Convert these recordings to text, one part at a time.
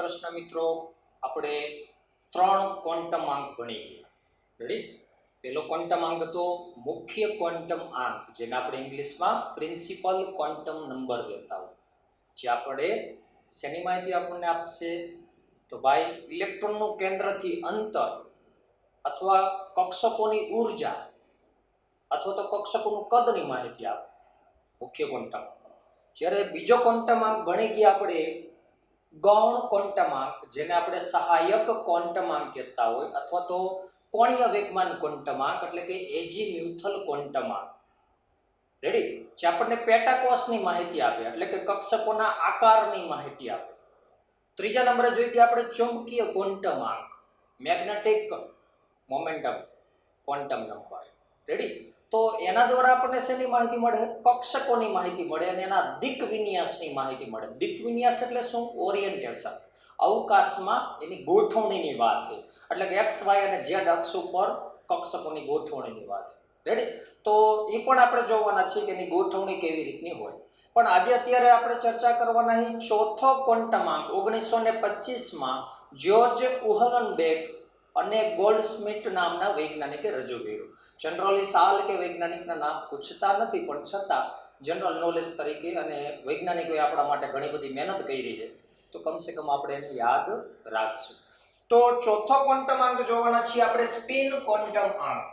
કૃષ્ણ મિત્રો, આપણે 3 ક્વોન્ટમ આંક ભણી ગયા. રેડી? પહેલો ક્વોન્ટમ આંક હતો મુખ્ય ક્વોન્ટમ આંક, જેને આપણે ઇંગ્લિશમાં પ્રિન્સિપલ ક્વોન્ટમ નંબર કહેતા હોય. જે આપણે શેની માહિતી આપણને આપશે? તો ભાઈ ઇલેક્ટ્રોનનું કેન્દ્રથી અંતર અથવા કક્ષકોની ઉર્જા અથવા તો કક્ષકોનું કદની માહિતી આપે મુખ્ય ક્વોન્ટમ. જ્યારે બીજો ક્વોન્ટમ આંક ભણી ગયા આપણે ગૌણ ક્વોન્ટમ આંક, જેને આપણે સહાયક ક્વોન્ટમ આંક કહેતા હોય અથવા તો કોણીય વેગમાન ક્વોન્ટમ આંક એટલે કે એજીમ્યુથલ ક્વોન્ટમ આંક. રેડી? જે આપણને પેટાકોષની માહિતી આપે એટલે કે કક્ષકોના આકારની માહિતી આપે. ત્રીજા નંબરે જોઈ ગયા આપણે ચુંબકીય ક્વોન્ટમ આંક, magnetic momentum quantum number. Ready? તો એના દ્વારા આપણને શેની માહિતી મળે? કક્ષકોની માહિતી મળે અને એના દિક વિન્યાસની માહિતી મળે. દિક વિન્યાસ એટલે શું? ઓરિએન્ટેશન. અવકાશમાં એની ગોઠવણીની વાત છે. એટલે કે એક્સ વાય અને ઝેડ અક્ષ ઉપર કક્ષકોની ગોઠવણીની વાત છે. રેડી? તો એ પણ આપણે જોવાના છે કે એની ગોઠવણી કેવી રીતની હોય. પણ આજે અત્યારે આપણે ચર્ચા કરવાના છે ચોથો ક્વોન્ટમ આંક 1925માં જ્યોર્જ ઉહલનબેક અને ગોલ્ડસ્મિટ નામના વૈજ્ઞાનિકે રજૂ કર્યું. જનરલી સાલ કે વૈજ્ઞાનિકના નામ પૂછતા નથી, પણ છતાં જનરલ નોલેજ તરીકે અને વૈજ્ઞાનિકોએ આપણા માટે ઘણી બધી મહેનત કરી છે, તો કમસે કમ આપણે એને યાદ રાખશું. તો ચોથો ક્વોન્ટમ આંક જોવાના છીએ આપણે સ્પિન ક્વોન્ટમ આંક.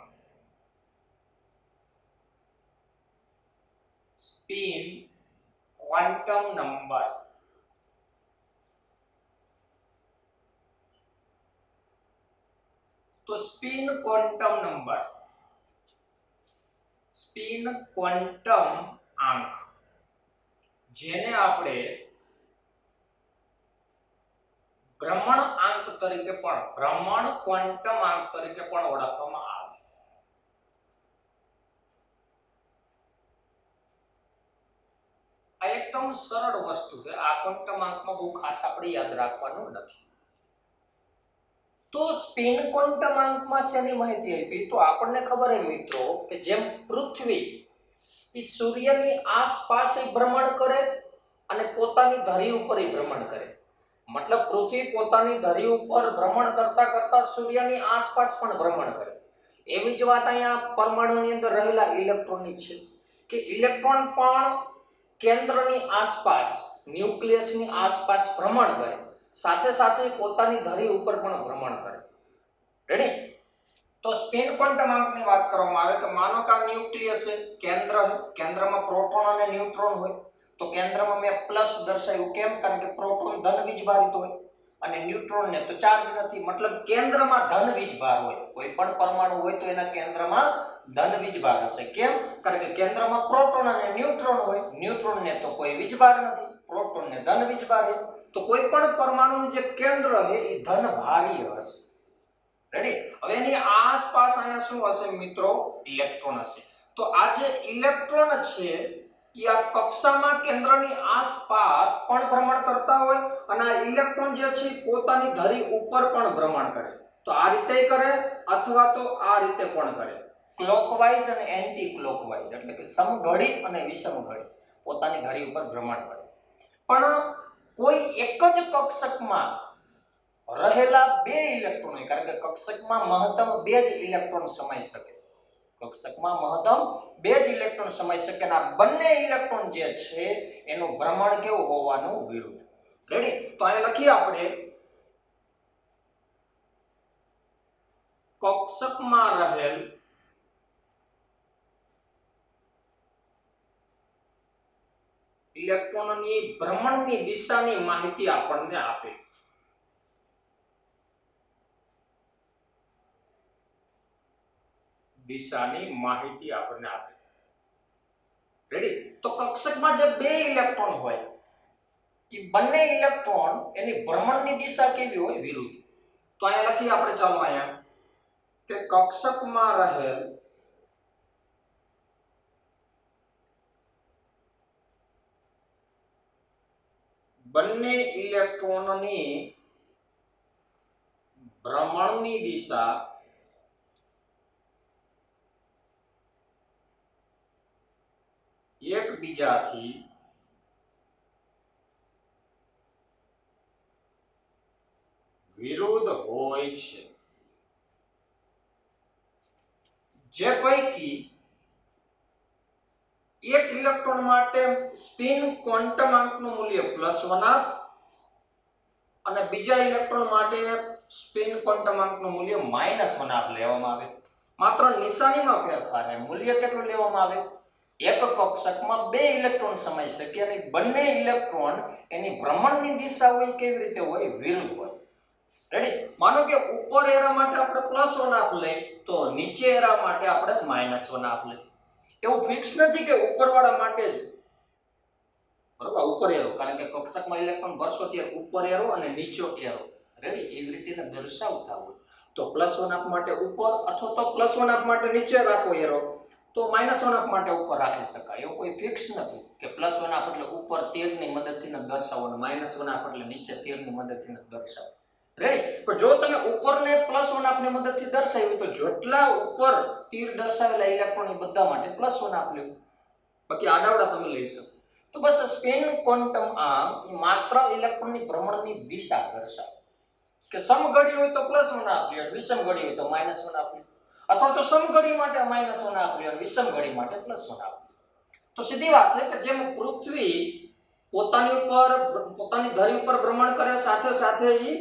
Spin quantum number. તો spin quantum number, spin quantum આંક, જેને આપણે ભ્રમણ આંક તરીકે પણ ભ્રમણ ક્વોન્ટમ આંક તરીકે પણ ઓળખવામાં આવે. આ એકદમ સરળ વસ્તુ છે. આ ક્વોન્ટમ આંકમાં બહુ ખાસ આપણે યાદ રાખવાનું નથી. તો સ્પિન ક્વોન્ટમ આંકમાં શેની માહિતી આપી? તો આપણને ખબર છે મિત્રો કે જેમ પૃથ્વી એ સૂર્યની આસપાસ ભ્રમણ કરે અને પોતાની ધરી ઉપર ભ્રમણ કરે, મતલબ પૃથ્વી પોતાની ધરી ઉપર ભ્રમણ કરતા કરતા સૂર્યની આસપાસ પણ ભ્રમણ કરે. એવી જ વાત અહીંયા પરમાણુની અંદર રહેલા ઇલેક્ટ્રોનની છે કે ઇલેક્ટ્રોન પણ કેન્દ્રની આસપાસ, ન્યુક્લિયસની આસપાસ ભ્રમણ કરે, સાથે સાથે પોતાની ધરી ઉપર પણ ભ્રમણ કરે. રેડી? તો સ્પિન ક્વોન્ટમ આંકની વાત કરવામાં આવે તો માનો કે આ ન્યુક્લિયસ છે, કેન્દ્ર છે, કેન્દ્રમાં પ્રોટોન અને ન્યુટ્રોન હોય. તો કેન્દ્રમાં મેં પ્લસ દર્શાવ્યું, કેમ? કારણ કે પ્રોટોન ધન વીજભારિત હોય અને ન્યુટ્રોનને તો ચાર્જ નથી, મતલબ કેન્દ્રમાં ધન વીજભાર હોય. કોઈ પણ પરમાણુ હોય તો એના કેન્દ્રમાં ધન વીજભાર હશે. કેમ? કારણ કે કેન્દ્રમાં પ્રોટોન અને ન્યુટ્રોન હોય. ન્યુટ્રોનને તો કોઈ વીજભાર નથી, પ્રોટોનને ધન વીજભાર છે. તો કોઈ પણ પરમાણુનું જે કેન્દ્ર છે એ ધન ભારી હશે. રેડી? હવે એની આસપાસ અહીંયા શું હશે મિત્રો? ઇલેક્ટ્રોન હશે. તો આ જે ઇલેક્ટ્રોન છે એ આ કક્ષામાં કેન્દ્રની આસપાસ પણ ભ્રમણ કરતા હોય અને આ ઇલેક્ટ્રોન જે છે પોતાની ધરી ઉપર પણ ભ્રમણ કરે. તો આ રીતે કરે અથવા તો આ રીતે પણ કરે, ક્લોકવાઇઝ અને એન્ટી ક્લોકવાઇઝ, એટલે કે સમઘડી અને વિષમઘડી પોતાની ધરી ઉપર ભ્રમણ કરે. પણ કોઈ એક જ કક્ષકમાં રહેલા બે ઇલેક્ટ્રોન હોય, કારણ કે કક્ષકમાં મહત્તમ 2 જ ઇલેક્ટ્રોન સમાઈ શકે. કક્ષકમાં મહત્તમ 2 જ ઇલેક્ટ્રોન સમાઈ શકે અને આ બંને ઇલેક્ટ્રોન જે છે એનું ભ્રમણ કેવું હોવાનું? વિરુદ્ધ. રેડી? તો અહીંયા લખીએ આપણે કક્ષકમાં રહેલ ઇલેક્ટ્રોનની ભ્રમણની દિશાની માહિતી આપણને આપે. દિશાની માહિતી આપણને આપે. રેડી? તો કક્ષકમાં જે 2 ઇલેક્ટ્રોન હોય એ બંને ઇલેક્ટ્રોન એની ભ્રમણની દિશા કેવી હોય? વિરુદ્ધ. તો અહીંયા લખીએ આપણે, ચાલો અહીંયા કે કક્ષકમાં રહેલ બંને ઇલેક્ટ્રોનની ભ્રમણની દિશા એકબીજાથી વિરુદ્ધ હોય છે. જે પૈકી એક ઇલેક્ટ્રોન માટે સ્પિન ક્વોન્ટમ મૂલ્ય +1 અને બીજા ઇલેક્ટ્રોન માટે સ્પિન ક્વોન્ટમ મૂલ્ય -1 લેવામાં આવે. માત્ર નિશાનીમાં ફેરફાર છે. મૂલ્ય કેટલું લેવામાં આવે? એક કક્ષકમાં 2 ઇલેક્ટ્રોન સમાઈ શકે અને બંને ઇલેક્ટ્રોન એની ભ્રમણની દિશા હોય કેવી રીતે હોય? વિરુદ્ધ હોય. રેડી? માનો કે ઉપર એરા માટે આપણે +1 લઈએ તો નીચે એરા માટે આપણે -1 લઈએ. એવું ફિક્સ નથી કે ઉપરવાળા માટે જ, બરાબર, ઉપર એરો, કારણ કે કક્ષકમાં ઇલેક્ટ્રોન ભરશો ત્યારે ઉપર એરો અને નીચો એરો, રેડી, એવી રીતે એને દર્શાવતા હોય. તો +1 માટે ઉપર અથવા તો +1 માટે નીચે રાખો એરો, તો -1 માટે ઉપર રાખી શકાય. એવું કોઈ ફિક્સ નથી કે +1 એટલે ઉપર 13 ની મદદથી ન દર્શાવો અને -1 એટલે નીચે 13 ની મદદથી ન દર્શાવો. રેડી? પણ જો તમે ઉપરને +1 ની મદદથી દર્શાવ્યું તો જેટલા ઉપર તીર દર્શાવેલા ઇલેક્ટ્રોન એ બધા માટે +1 લેવું, બાકી આડાવડા તમે લઈ શકો. તો બસ સ્પિન ક્વોન્ટમ એ માત્ર ઇલેક્ટ્રોનની ભ્રમણની દિશા દર્શાવે કે સમઘડી હોય તો +1 લ્યો, વિષમઘડી હોય તો -1 લ્યો, અથવા તો સમઘડી માટે -1 લ્યો, વિષમઘડી માટે +1 તો સીધી વાત છે કે જેમ પૃથ્વી પોતાની ધરી ઉપર ભ્રમણ કરે, સાથે સાથે એ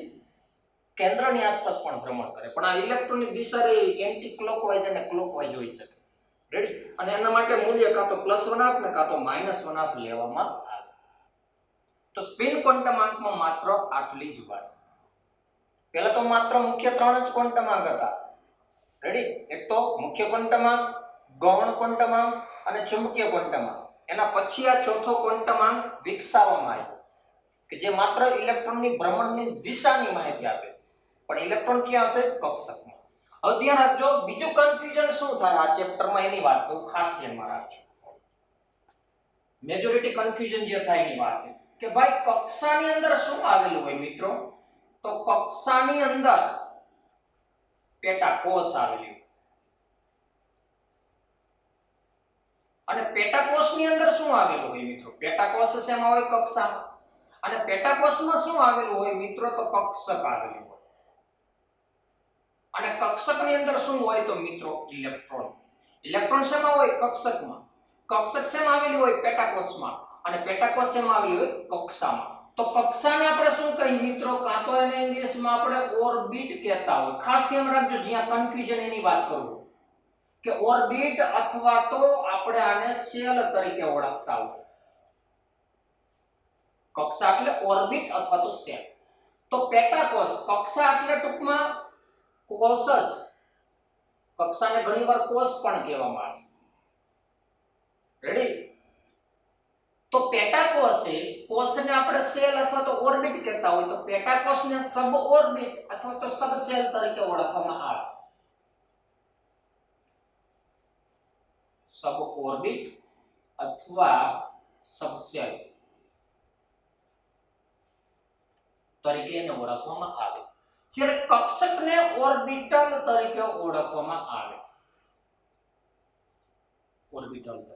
કેન્દ્રની આસપાસ પણ ભ્રમણ કરે, પણ આ ઇલેક્ટ્રોનની દિશા રે એન્ટી ક્લોકવાઇઝ અને ક્લોકવાઇઝ હોઈ શકે. રેડી? અને એના માટે મૂલ્ય કાં તો +1 ને કાં તો -1 લેવામાં આવે. તો સ્પિન ક્વોન્ટમ માત્ર આટલી જ વાત. પહેલા તો માત્ર મુખ્ય 3 જ ક્વોન્ટમ હતા. રેડી? એક તો મુખ્ય ક્વોન્ટમ, ગૌણ ક્વોન્ટમ અને ચુંબકીય ક્વોન્ટમ. એના પછી આ ચોથો ક્વોન્ટમ વિકસાવવામાં આવ્યો કે જે માત્ર ઇલેક્ટ્રોનની ભ્રમણની દિશાની માહિતી આપે, પણ ઇલેક્ટ્રોન ક્યાં હશે? કક્ષકમાં. હવે ધ્યાન રાખજો, બીજું કન્ફ્યુઝન શું થાય આ ચેપ્ટરમાં એની વાત કરું, ખાસ ધ્યાનમાં રાખજો. મેજોરિટી કન્ફ્યુઝન જે થાય એની વાત છે કે ભાઈ કક્ષાની અંદર શું આવેલું હોય મિત્રો? તો કક્ષાની અંદર પેટા કોષ આવેલી હોય. અને પેટા કોષની અંદર શું આવેલું હોય મિત્રો? પેટા કોષ શેમાં હોય? કક્ષામાં. અને પેટા કોષમાં શું આવેલું હોય મિત્રો? તો કક્ષક આવેલું હોય. અને કક્ષકની અંદર શું હોય તો મિત્રો? ઇલેક્ટ્રોન. ઇલેક્ટ્રોન શેમાં હોય? કક્ષકમાં. કક્ષક શેમાં આવેલી હોય? પેટા કોષમાં. અને પેટા કોષ શેમાં આવેલી હોય? કક્ષામાં. તો કક્ષાને આપણે શું કહીએ મિત્રો? કાં તો એને ઇંગ્લિશમાં આપણે ઓર્બિટ કહેતા હોય. ખાસ ધ્યાન રાખજો, જ્યાં કન્ફ્યુઝન એની વાત કરું કે ઓર્બિટ અથવા તો આપણે આને સેલ તરીકે ઓળખતા હોય. કક્ષા એટલે ઓર્બિટ અથવા તો સેલ. તો પેટા કોષ, કક્ષા એટલે ટૂંકમાં કોષ જ. કક્ષાને ઘણીવાર કોષ પણ કહેવામાં આવે. રેડી? તો પેટા કોષને આપણે સેલ અથવા તો ઓર્બિટ કહેતા હોય, તો પેટા કોષને સબ ઓર્બિટ અથવા તો સબ સેલ તરીકે ઓળખવામાં આવે. સબ ઓર્બિટ અથવા સબ સેલ તરીકે એને ઓળખવામાં આવે. જ્યારે કક્ષકને ઓર્બિટલ તરીકે ઓળખવામાં આવે. ઓર્બિટલ તરીકે.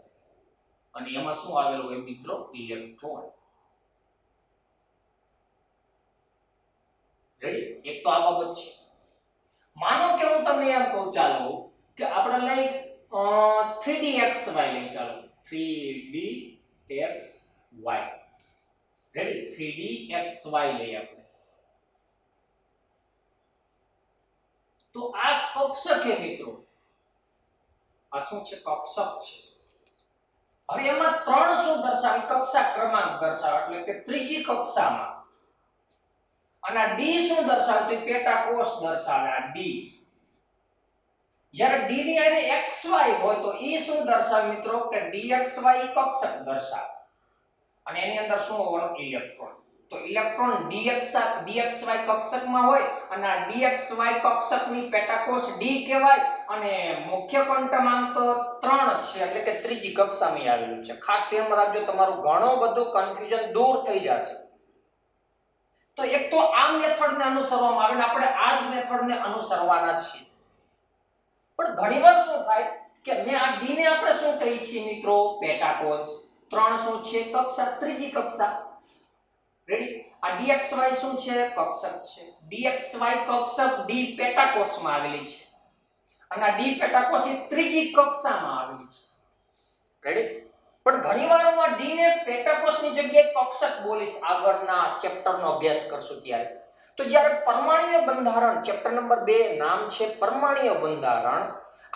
અને એમાં શું આવેલું હોય મિત્રો? ઇલેક્ટ્રોન. રેડી? એક તો આ બાબત છે. માનો કે હું તમને એમ કહું, ચાલો કે આપણે લઈ 3dxy લઈ, ચાલો 3dxy. રેડી? 3dxy લઈ આપણે. તો આ કક્ષક છે મિત્રો. આ શું છે? કક્ષક છે. હવે એમાં 3 શું દર્શાવે? કક્ષા ક્રમાંક દર્શાવે, એટલે કે ત્રીજી કક્ષામાં. અને આ ડી શું દર્શાવે? તો પેટા કોષ દર્શાવે. આ ડી. જ્યારે ડી ની આરે xy હોય તો એ શું દર્શાવે મિત્રો? કે dxy કક્ષક દર્શાવે. અને એની અંદર શું હોવાનું? ઇલેક્ટ્રોન. તો ઇલેક્ટ્રોન dxy કક્ષકમાં હોય અને આ dxy કક્ષકની પેટા કોષ ડી કહેવાય. અને મુખ્ય ક્વોન્ટમ તો 3 છે, એટલે કે ત્રીજી કક્ષામાં આવેલું છે. ખાસ ધ્યાન રાખજો, તમારું ઘણું બધું કન્ફ્યુઝન દૂર થઈ જશે. તો એક તો આ મેથડને અનુસરવામાં આવે ને આપણે આ જ મેથડને અનુસરવાના છીએ. પણ ઘણીવાર શું થાય કે મેં આ ડી ને આપણે શું કહીએ છીએ મિત્રો? પેટા કોષ. 3 શું છે? કક્ષા, ત્રીજી કક્ષા. રેડી? આ dxy શું છે? કક્ષક છે. dxy કક્ષક d પેટા કોષમાં આવેલી છે અને આ d પેટા કોષ એ ત્રીજી કક્ષામાં આવેલી છે. રેડી? પણ ઘણીવાર હું આ d ને પેટા કોષની જગ્યાએ કક્ષક બોલીશ આગળના ચેપ્ટરનો અભ્યાસ કરશું ત્યારે. તો જ્યારે પરમાણ્વીય બંધારણ ચેપ્ટર નંબર 2 નામ છે પરમાણ્વીય બંધારણ,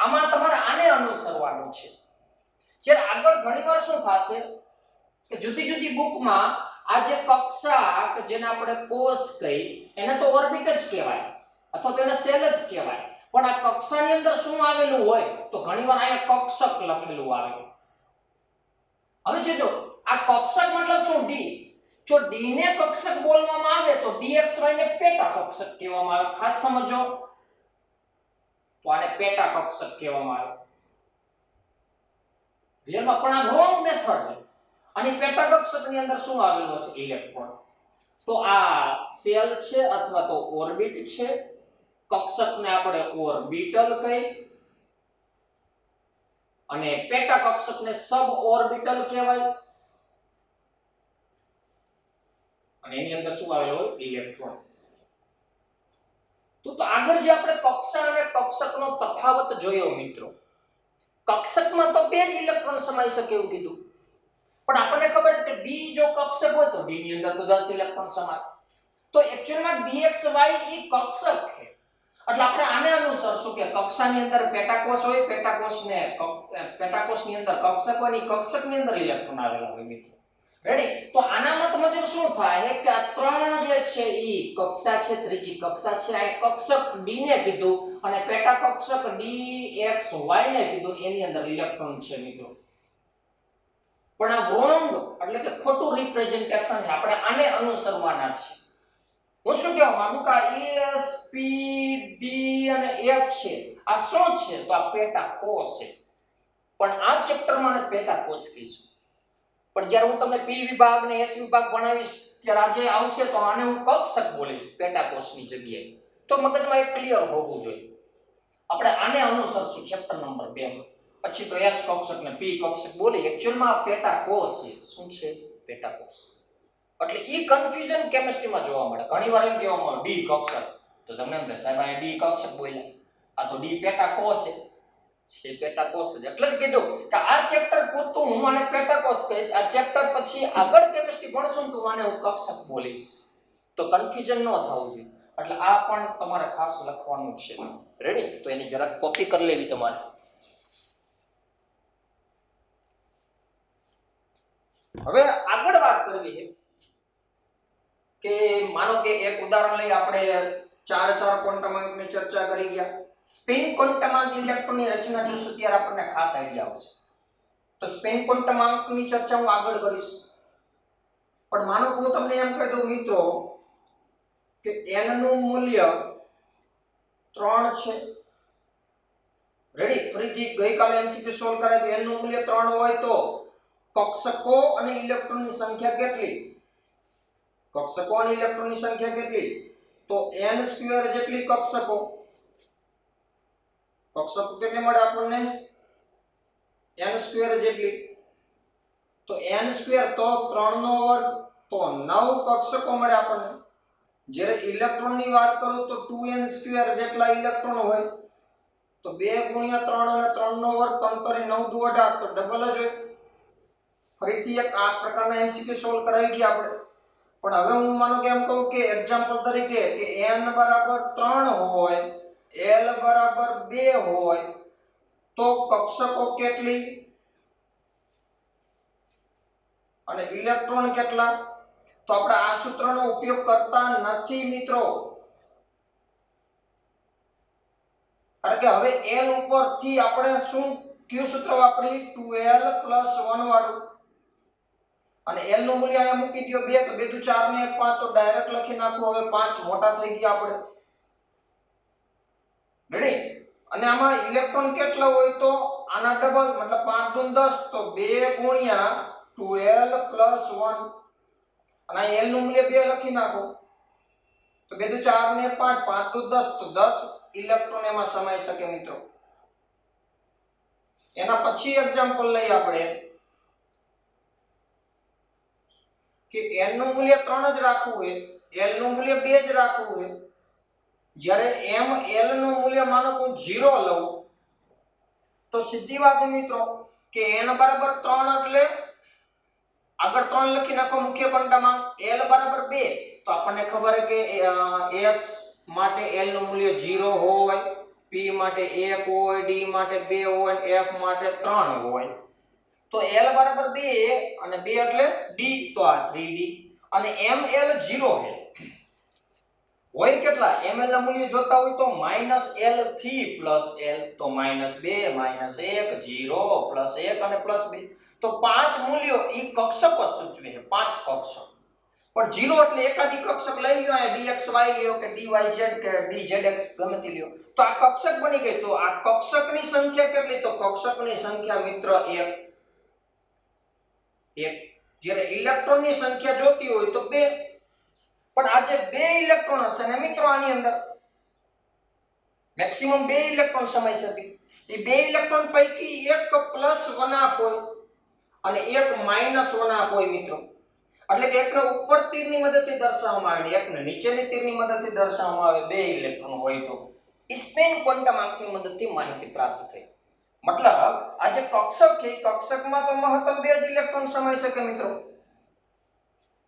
આમાં તમારે આને અનુસરવાનું છે. જ્યારે આગળ ઘણીવાર શું થશે કે જુદી જુદી બુકમાં આ જે કક્ષા કે જેને આપણે કોષ કહી એને તો ઓર્બિટ જ કહેવાય અથવા તો એને સેલ જ કહેવાય, પણ આ કક્ષાની અંદર શું આવેલું હોય તો ઘણીવાર અહીંયા કક્ષક લખેલું આવે. હવે જોજો આ કક્ષક મતલબ શું? d. જો d ને કક્ષક બોલવામાં આવે તો dxy ને પેટા કક્ષક કહેવામાં આવે. ખાસ સમજો, તો આને પેટા કક્ષક કહેવામાં આવે. રિયલમાં પણ આ રોંગ મેથડ છે. અને પેટા કક્ષકની અંદર શું આવેલું હશે? ઇલેક્ટ્રોન. તો આ સેલ છે અથવા તો ઓર્બિટ છે. કક્ષકને આપણે ઓર્બિટલ કહી અને પેટા કક્ષકને સબ ઓર્બિટલ કહેવાય. અને એની અંદર શું આવેલું હોય? ઇલેક્ટ્રોન. તો આગળ જે આપણે કક્ષા અને કક્ષકનો તફાવત જોયો મિત્રો, કક્ષકમાં તો 2 જ ઇલેક્ટ્રોન સમાઈ શકે એવું કીધું, પણ આપણને ખબર છે કે d જો કક્ષક હોય તો d ની અંદર તો 10 ઇલેક્ટ્રોન સમાય. તો એકચ્યુઅલમાં dxy એ કક્ષક છે. એટલે આપણે આને અનુસરશું કે કક્ષાની અંદર પેટાકોષ હોય, પેટાકોષની અંદર કક્ષક હોય, ની કક્ષકની અંદર ઇલેક્ટ્રોન આવેલા હોય મિત્રો. રેડી? તો આના મતલબ શું થાય કે આ ત્રણ જે છે ઈ કક્ષા છે, ત્રીજી કક્ષા છે. આ કક્ષક d ને કીધું અને પેટા કક્ષક dxy ને કીધું, એની અંદર ઇલેક્ટ્રોન છે મિત્રો. પણ આ રોંગ એટલે કે ખોટું રિપ્રેઝન્ટેશન છે. આપણે આને અનુસરવાના છે. હું શું કહેવા માંગુ કે s p d અને f છે આ શું છે? તો આ પેટા કોષ છે. પણ આ ચેપ્ટરમાં ને પેટા કોષ કહીશું, પણ જ્યારે હું તમને p વિભાગ ને s વિભાગ ભણાવીશ ત્યારે આજે આવશે તો આને હું કક્ષક બોલીશ પેટા કોષની જગ્યાએ. તો મગજમાં એક ક્લિયર હોવું જોઈએ. આપણે આને અનુસરશું ચેપ્ટર નંબર 2 માં. પછી તો s કક્ષક ને p કક્ષક બોલી. એકચ્યુઅલમાં આ પેટા કોષ છે. શું છે? પેટા કોષ. એટલે ઈ કન્ફ્યુઝન કેમિસ્ટ્રીમાં જોવા મળે. ઘણીવાર એમ કહેવામાં આવે d કક્ષક, તો તમને એમ થાય સાહેબ આ d કક્ષક બોલ્યા, આ તો d પેટા કોષ છે પેટા કોષ છે. એટલે જ કીધું કે આ ચેપ્ટર પૂરતું હું આને પેટા કોષ કહીશ. આ ચેપ્ટર પછી આગળ કેમિસ્ટ્રી ભણશું તો આને હું કક્ષક બોલીશ. તો કન્ફ્યુઝન ન થવું જોઈએ. એટલે આ પણ તમારે ખાસ લખવાનું છે. રેડી? તો એની જરાક કોપી કરી લેવી તમારે. હવે આગળ વાત કરવી છે કે માનો કે એક ઉદાહરણ લઈ, આપણે 4 ક્વોન્ટમ અંકની ચર્ચા કરી ગયા. સ્પિન ક્વોન્ટમ અંક ઇલેક્ટ્રોનની રચના જોશું ત્યારે આપણને ખાસ આઈડિયા આવશે. તો સ્પિન ક્વોન્ટમ અંકની ચર્ચા હું આગળ કરીશ. પણ માનો કે હું તમને એમ કહી દઉં મિત્રો કે n નું મૂલ્ય 3 છે. રેડી? ફરીથી ગઈકાલે MCQ સોલ્વ કરાય તો n નું મૂલ્ય 3 હોય તો કક્ષકો અને ઇલેક્ટ્રોનની સંખ્યા કેટલી? કક્ષકો અને ઇલેક્ટ્રોનની સંખ્યા કેટલી? તો n² જેટલી કક્ષકો. કક્ષકો કેટલી મળે આપણને? n² જેટલી. તો n² તો 3 નો વર્ગ, તો 9 કક્ષકો મળે આપણને. જ્યારે ઇલેક્ટ્રોનની વાત કરું તો 2n² જેટલા ઇલેક્ટ્રોન હોય. તો 2 × 3 અને 3 નો વર્ગ 3 કરી 9 દુ 18, તો ડબલ જ હોય. ફરીથી એક આ પ્રકારના MCQ સોલ્વ કરાવી ગયા આપણે. પણ હવે હું માનો કે એમ કહું કે એક્ઝામ્પલ તરીકે કે n બરાબર 3 હોય, l બરાબર 2 હોય તો કક્ષકો કેટલી અને ઇલેક્ટ્રોન કેટલા? તો આપણે આ સૂત્રનો ઉપયોગ કરતા નથી મિત્રો. કારણ કે હવે l ઉપરથી આપણે શું કયું સૂત્ર વાપરી? 2l + 1 વાળું. અને l નું મૂલ્ય અહીંયા મૂકી દો 2, તો 2 દુ 4 ને 1 5, તો ડાયરેક્ટ લખી નાખો. હવે 5 મોટા થઈ ગયા આપણે. રેડી? અને આમાં ઇલેક્ટ્રોન કેટલા હોય તો આના ડબલ, મતલબ 5 દુ 10, તો 2 × 2l + 1. અને l નું મૂલ્ય 2 લખી નાખો. તો 2 દુ 4 ને 5, 5 દુ 10, તો 10 ઇલેક્ટ્રોન એમાં સમાઈ શકે મિત્રો. એના પછી એક્ઝામ્પલ લઈ આપણે કે n નું મૂલ્ય 3 જ રાખવું છે, l નું મૂલ્ય 2 જ રાખવું છે, જ્યારે m l નું મૂલ્ય માનો કે હું 0 લઉં તો સીધી વાત છે મિત્રો કે n બરાબર 3 એટલે આગળ 3 લખી નાખો મુખ્ય પંક્તિમાં, l બરાબર 2 તો આપણને ખબર છે કે s માટે l નું મૂલ્ય 0 હોય, p માટે 1 હોય, d માટે 2 હોય, f માટે 3 હોય. તો l બરાબર 2 અને 2 એટલે d, તો આ 3d અને ml 0 છે. હોય કેટલા? ml ના મૂલ્ય જોતા હોય તો -l થી +l, તો -2 -1 0 +1 અને +2, તો 5 મૂલ્યો ઈ કક્ષકો સૂચવે છે, 5 કક્ષક. પણ 0 એટલે એકાદી કક્ષક લઈ લ્યો, આ dxy લ્યો કે dyz કે dzx ગમે તે લ્યો, તો આ કક્ષક બની ગઈ. તો આ કક્ષકની સંખ્યા કેટલી? તો કક્ષકની સંખ્યા મિત્ર 1. જ્યારે ઇલેક્ટ્રોનની સંખ્યા જોતી હોય તો 2. પણ આ જે 2 ઇલેક્ટ્રોન હશે ને મિત્રો, આની અંદર મેક્સિમમ 2 ઇલેક્ટ્રોન સમાઈ શકે. એ 2 ઇલેક્ટ્રોન પૈકી એક પ્લસ વનાફ હોય અને એક માઈનસ વનાફ હોય મિત્રો. એટલે કે એકને ઉપર તીરની મદદથી દર્શાવવામાં આવે, એકને નીચેની તીરની મદદથી દર્શાવવામાં આવે. 2 ઇલેક્ટ્રોન હોય તો સ્પિન ક્વોન્ટમ આંકની મદદથી માહિતી પ્રાપ્ત થઈ. મતલબ આ જે કક્ષક છે, કક્ષકમાં તો મહત્તમ 2 જ ઇલેક્ટ્રોન સમાઈ શકે મિત્રો.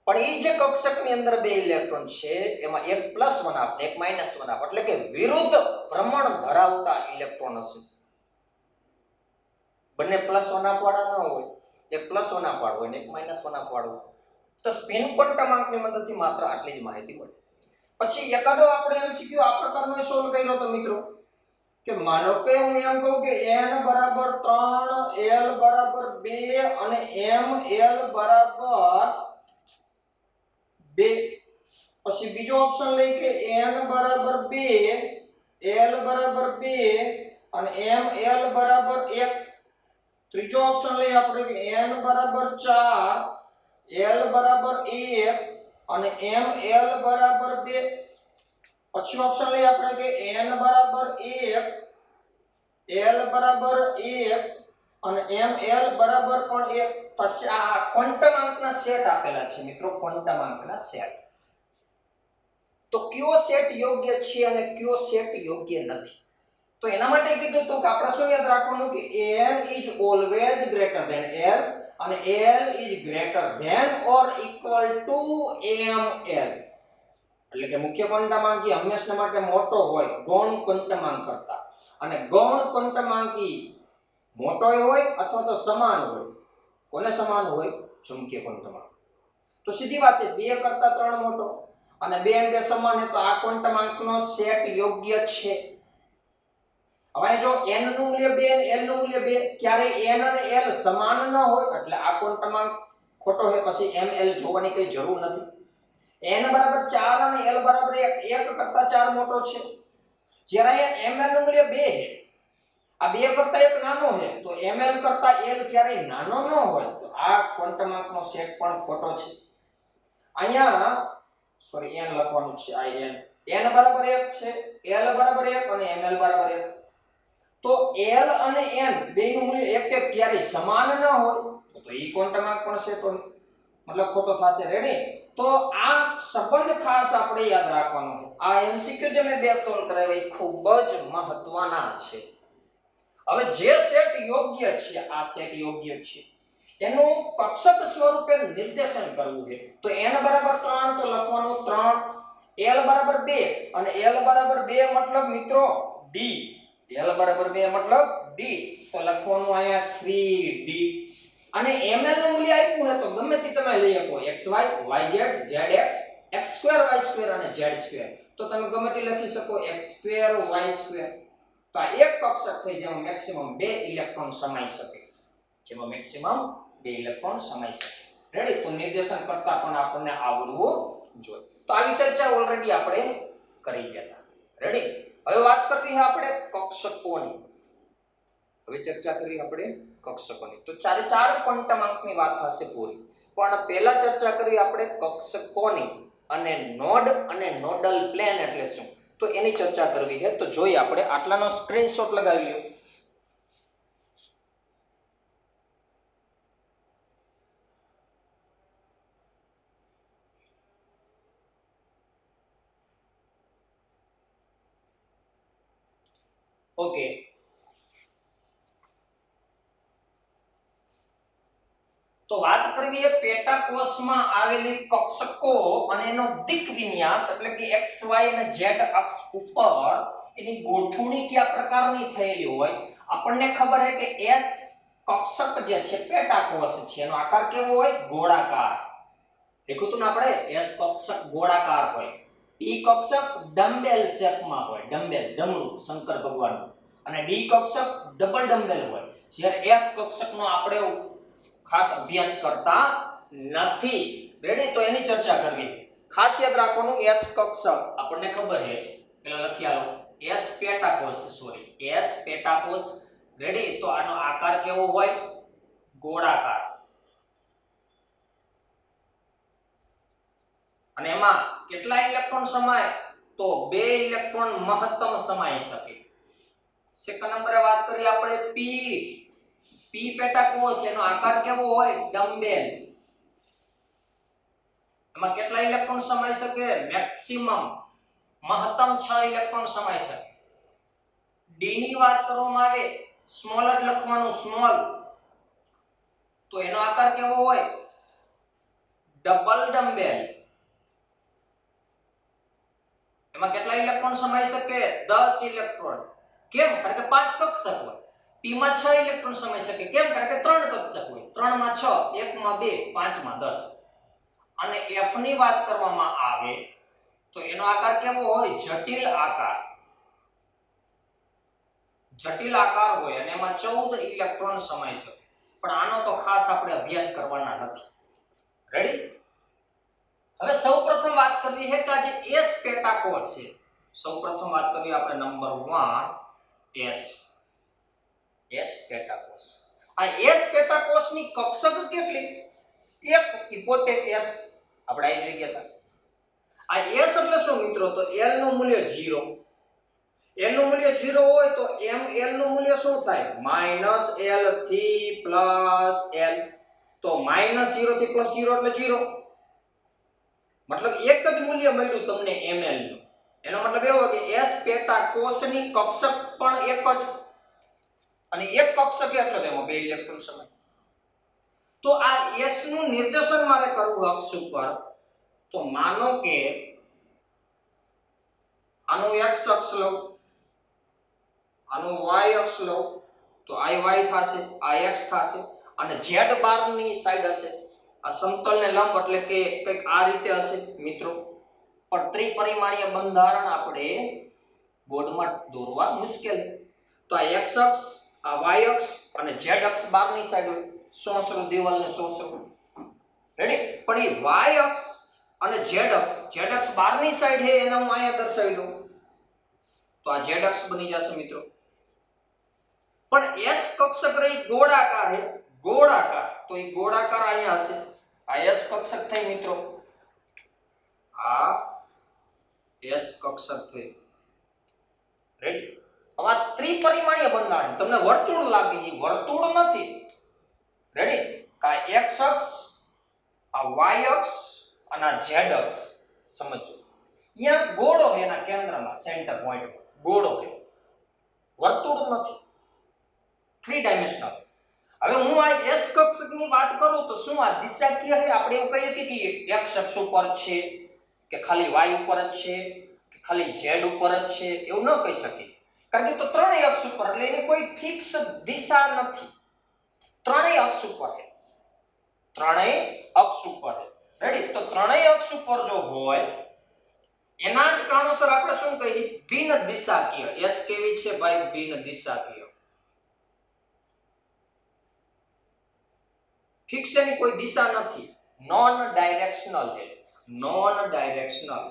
પણ એ જે કક્ષકની અંદર 2 ઇલેક્ટ્રોન છે એમાં એક પ્લસ વનાફ ને એક માઈનસ વનાફ, એટલે કે વિરુદ્ધ ભ્રમણ ધરાવતા ઇલેક્ટ્રોન હશે. બંને પ્લસ વનાફ વાળા ન હોય, એક પ્લસ વનાફ વાળો હોય ને એક માઈનસ વનાફ વાળો. તો સ્પિન ક્વોન્ટમ આંકની મદદથી માત્ર આટલી જ માહિતી મળે. પછી એકાદો આપણે MCQ આ પ્રકારનો સોલ્વ કર્યો તો મિત્રો કે માનો કે હું એમ કહું કે n બરાબર 3, l બરાબર 2 અને ml બરાબર 2. પછી બીજો ઓપ્શન લઈ કે n બરાબર 2, l બરાબર 2 અને ml બરાબર 1. ત્રીજો ઓપ્શન લઈ આપણે કે n બરાબર 4, l બરાબર 1 અને ml બરાબર 2. પછી ઓપ્શન લઈ આપણે કે n બરાબર 1, l બરાબર 1 અને ml બરાબર પણ 1. તો આ ક્વોન્ટમ આંકના સેટ આપેલા છે મિત્રો, ક્વોન્ટમ આંકના સેટ. તો કયો સેટ યોગ્ય છે અને કયો સેટ યોગ્ય નથી, તો એના માટે કીધું તો કે આપણે શું યાદ રાખવાનું કે n is always greater than l અને l is greater than or equal to ml. એટલે કે મુખ્ય ક્વોન્ટમાંકી હંમેશા માટે મોટો હોય ગૌણ ક્વોન્ટમાંક કરતા, અને ગૌણ ક્વોન્ટમાંકી મોટો હોય અથવા તો સમાન હોય. કોને સમાન હોય? ચુંબકીય ક્વોન્ટમાંક. તો સીધી વાત છે 2 કરતા 3 મોટો અને 2 અને 2 સમાન છે, તો આ ક્વોન્ટમાંકનો સેટ યોગ્ય છે. હવે જો n નું મૂલ્ય 2 અને l નું મૂલ્ય 2, ક્યારે n અને l સમાન ન હોય એટલે આ ક્વોન્ટમાંક ખોટો છે. પછી ml જોવાની કઈ જરૂર નથી. n બરાબર 4 અને l બરાબર 1, 1 કરતા 4 મોટો છે. જ્યારે અહીંયા ml નું મૂલ્ય 2 છે, આ 2 કરતા 1 નાનો છે, તો ml કરતા l ક્યારેય નાનો ન હોય, તો આ ક્વોન્ટમાંકનો સેટ પણ ખોટો છે. અહીંયા સોરી n લખવાનું છે, આ n બરાબર 1 છે, l બરાબર 1 અને ml બરાબર 1. તો l અને n બેયનું મૂલ્ય 1 ક્યારેય સમાન ન હોય તો ઈ ક્વોન્ટમાંક પણ સેટ હોય, મતલબ ખોટો થશે. રેડી? તો આ સંબંધ ખાસ આપણે યાદ રાખવાનો છે. આ MCQ જે મેં બે સોલ્વ કરાવ્યા એ ખૂબ જ મહત્વના છે. હવે જે સેટ યોગ્ય છે, આ સેટ યોગ્ય છે, એનું કક્ષક સ્વરૂપે નિર્દેશન કરવું છે. તો n બરાબર 3 તો લખવાનું 3, l બરાબર 2 અને l બરાબર 2 મતલબ મિત્રો d, l બરાબર 2 મતલબ d, તો લખવાનું અહીંયા 3d. અને ml નું મૂલ્ય આપ્યું છે તો ગમે તે તમે લઈ શકો, xy, yz, zx, x2, y2 અને z2. તો તમે ગમે તે લખી શકો x2, y2. તો આ એક કક્ષક થઈ જેમાં મેક્સિમમ 2 ઇલેક્ટ્રોન સમાઈ શકે, જેમાં મેક્સિમમ 2 ઇલેક્ટ્રોન સમાઈ શકે. રેડી? તો નિર્દેશન કરતા પણ આપણને આવડવું જોઈએ. તો આવી ચર્ચા ઓલરેડી આપણે કરી ગયા હતા. રેડી? હવે વાત કરવી છે આપણે કક્ષકોની. હવે ચર્ચા કરી આપણે કક્ષકોની. તો ચારે ચાર ક્વોન્ટમાંકની વાત થશે પૂરી, પણ પહેલા ચર્ચા કરી આપણે કક્ષકોની અને નોડ અને નોડલ પ્લેન એટલે શું, તો એની ચર્ચા કરવી છે. તો જોઈએ આપણે, આટલાનો સ્ક્રીનશોટ લગાવી લ્યો. ઓકે, તો વાત કરવી એ પેટાકોષમાં આવેલી કક્ષકો અને એનો દિક વિન્યાસ એટલે કે x y અને z અક્ષ ઉપર એની ગોઠવણી કયા પ્રકારની થયેલી હોય. આપણને ખબર છે કે S કક્ષક જે છે પેટાકોષ છે એનો આકાર કેવો હોય? ગોળાકાર. દેખ્યું તું ને આપણે S કક્ષક ગોળાકાર હોય, P કક્ષક ડમ્બેલ શેપમાં હોય, ડમ્બેલ ડમરૂ શંકર ભગવાનનું, અને D કક્ષક ડબલ ડમ્બેલ હોય. જ્યારે F કક્ષકનો આપણે ખાસ અભ્યાસ કરતા નથી. રેડી? તો એની ચર્ચા કરવી. ખાસ યાદ રાખવાનું S કક્ષક આપણને ખબર છે, પેલા લખી આલો S પેટાકોષ, સોરી S પેટાકોષ. રેડી? તો આનો આકાર કેવો હોય? ગોળાકાર. અને એમાં કેટલા ઇલેક્ટ્રોન સમાય? તો 2 ઇલેક્ટ્રોન મહત્તમ સમાઈ શકે. સેકન્ડ નંબરે વાત કરીએ આપણે P પેટાકોષ, એનો આકાર કેવો હોય? ડમ્બેલ. એમાં કેટલા ઇલેક્ટ્રોન સમાઈ શકે? મેક્સિમમ મહત્તમ 6 ઇલેક્ટ્રોન સમાઈ શકે. D ની વાત કરવામાં આવે, સ્મોલ જ લખવાનું, સ્મોલ. તો એનો આકાર કેવો હોય? Double dumbbell. એમાં કેટલા ઇલેક્ટ્રોન સમાઈ શકે? 10 ઇલેક્ટ્રોન. કેમ? કારણ કે 5 કક્ષક હોય. P માં 6 ઇલેક્ટ્રોન સમાઈ શકે. કેમ? કારણ કે 3 કક્ષક હોય. 3 માં 6, 1 માં 2, 5 માં 10. અને F ની વાત કરવામાં આવે તો એનો આકાર કેવો હોય? જટિલ આકાર. જટિલ આકાર હોય અને એમાં 14 ઇલેક્ટ્રોન સમાઈ શકે. પણ આનો તો ખાસ આપણે અભ્યાસ કરવાના નથી. રેડી? હવે સૌપ્રથમ વાત કરવી છે કે આ જે S પેટાકોષ છે, સૌપ્રથમ વાત કરવી આપણે નંબર 1 S પેટાકોષ. આ S પેટાકોષની કક્ષક કેટલી? 1 75 S. આપણે અહીં જોઈ ગયા હતા. આ S એટલે શું મિત્રો? તો L નું મૂલ્ય 0. L નું મૂલ્ય 0 હોય તો L નું મૂલ્ય શું થાય? -L થી +L. તો -0 થી +0 એટલે 0. મતલબ એક જ મૂલ્ય મળ્યું તમને ml નું. એનો મતલબ એવો કે S પેટાકોષની કક્ષક પણ એક જ, અને એક કક્ષક એટલે તેમાં 2 ઇલેક્ટ્રોન સમાય. તો આ S નું નિર્દેશન મારે કરવું અક્ષ ઉપર, તો માનો કે આનો x અક્ષ લઉં, આનો y અક્ષ લઉં, તો આ y થશે, આ x થશે, અને z બાર ની સાઈડ હશે. આ સમતલને લંબ એટલે કે કંઈક આ રીતે હશે મિત્રો. પણ ત્રિપરિમાણીય બંધારણ આપણે બોર્ડમાં દોરવા મુશ્કેલ. તો આ x અક્ષ, આ y અક્ષ અને z અક્ષ બારની સાઈડ હોય, સોસરું દિવાલને સોસરું. રેડી? પણ એ y અક્ષ અને z અક્ષ બારની સાઈડ છે એને હું અહીંયા દર્શાવી દઉં. તો આ z અક્ષ બની જશે મિત્રો. પણ S કક્ષક રહી ગોળાકાર છે, ગોળાકાર. તો એ ગોળાકાર અહીંયા હશે. આ S કક્ષક થઈ મિત્રો, આ S કક્ષક થઈ. રેડી? હવે આ ત્રિપરિમાણીય બંધારણ તમને વર્તુળ લાગે, એ વર્તુળ નથી. રેડી? કા x અક્ષ, આ y અક્ષ અને આ z અક્ષ સમજો. અહીંયા ગોળો છે, એના કેન્દ્રમાં સેન્ટર પોઈન્ટ ગોળો છે, વર્તુળ નથી. 3 ડાયમેન્શનલ. હવે હું આ S કક્ષકની વાત કરું તો શું આ દિશાકીય છે? આપણે એવું કહીએ કે x અક્ષ ઉપર છે, કે ખાલી y ઉપર જ છે, કે ખાલી z ઉપર જ છે, એવું ન કહી શકીએ. કારણ કે તો ત્રણેય અક્ષ ઉપર, એટલે એની કોઈ ફિક્સ દિશા નથી. ત્રણેય અક્ષ ઉપર છે, ત્રણેય અક્ષ ઉપર છે. રેડી? તો ત્રણેય અક્ષ ઉપર જો હોય એના જ કારણોસર આપણે શું કહીએ? બિન દિશાકીય. S કેવી છે ભાઈ? બિન દિશાકીય. ફિક્સ એની કોઈ દિશા નથી, નોન ડાયરેક્શનલ છે. Non directional,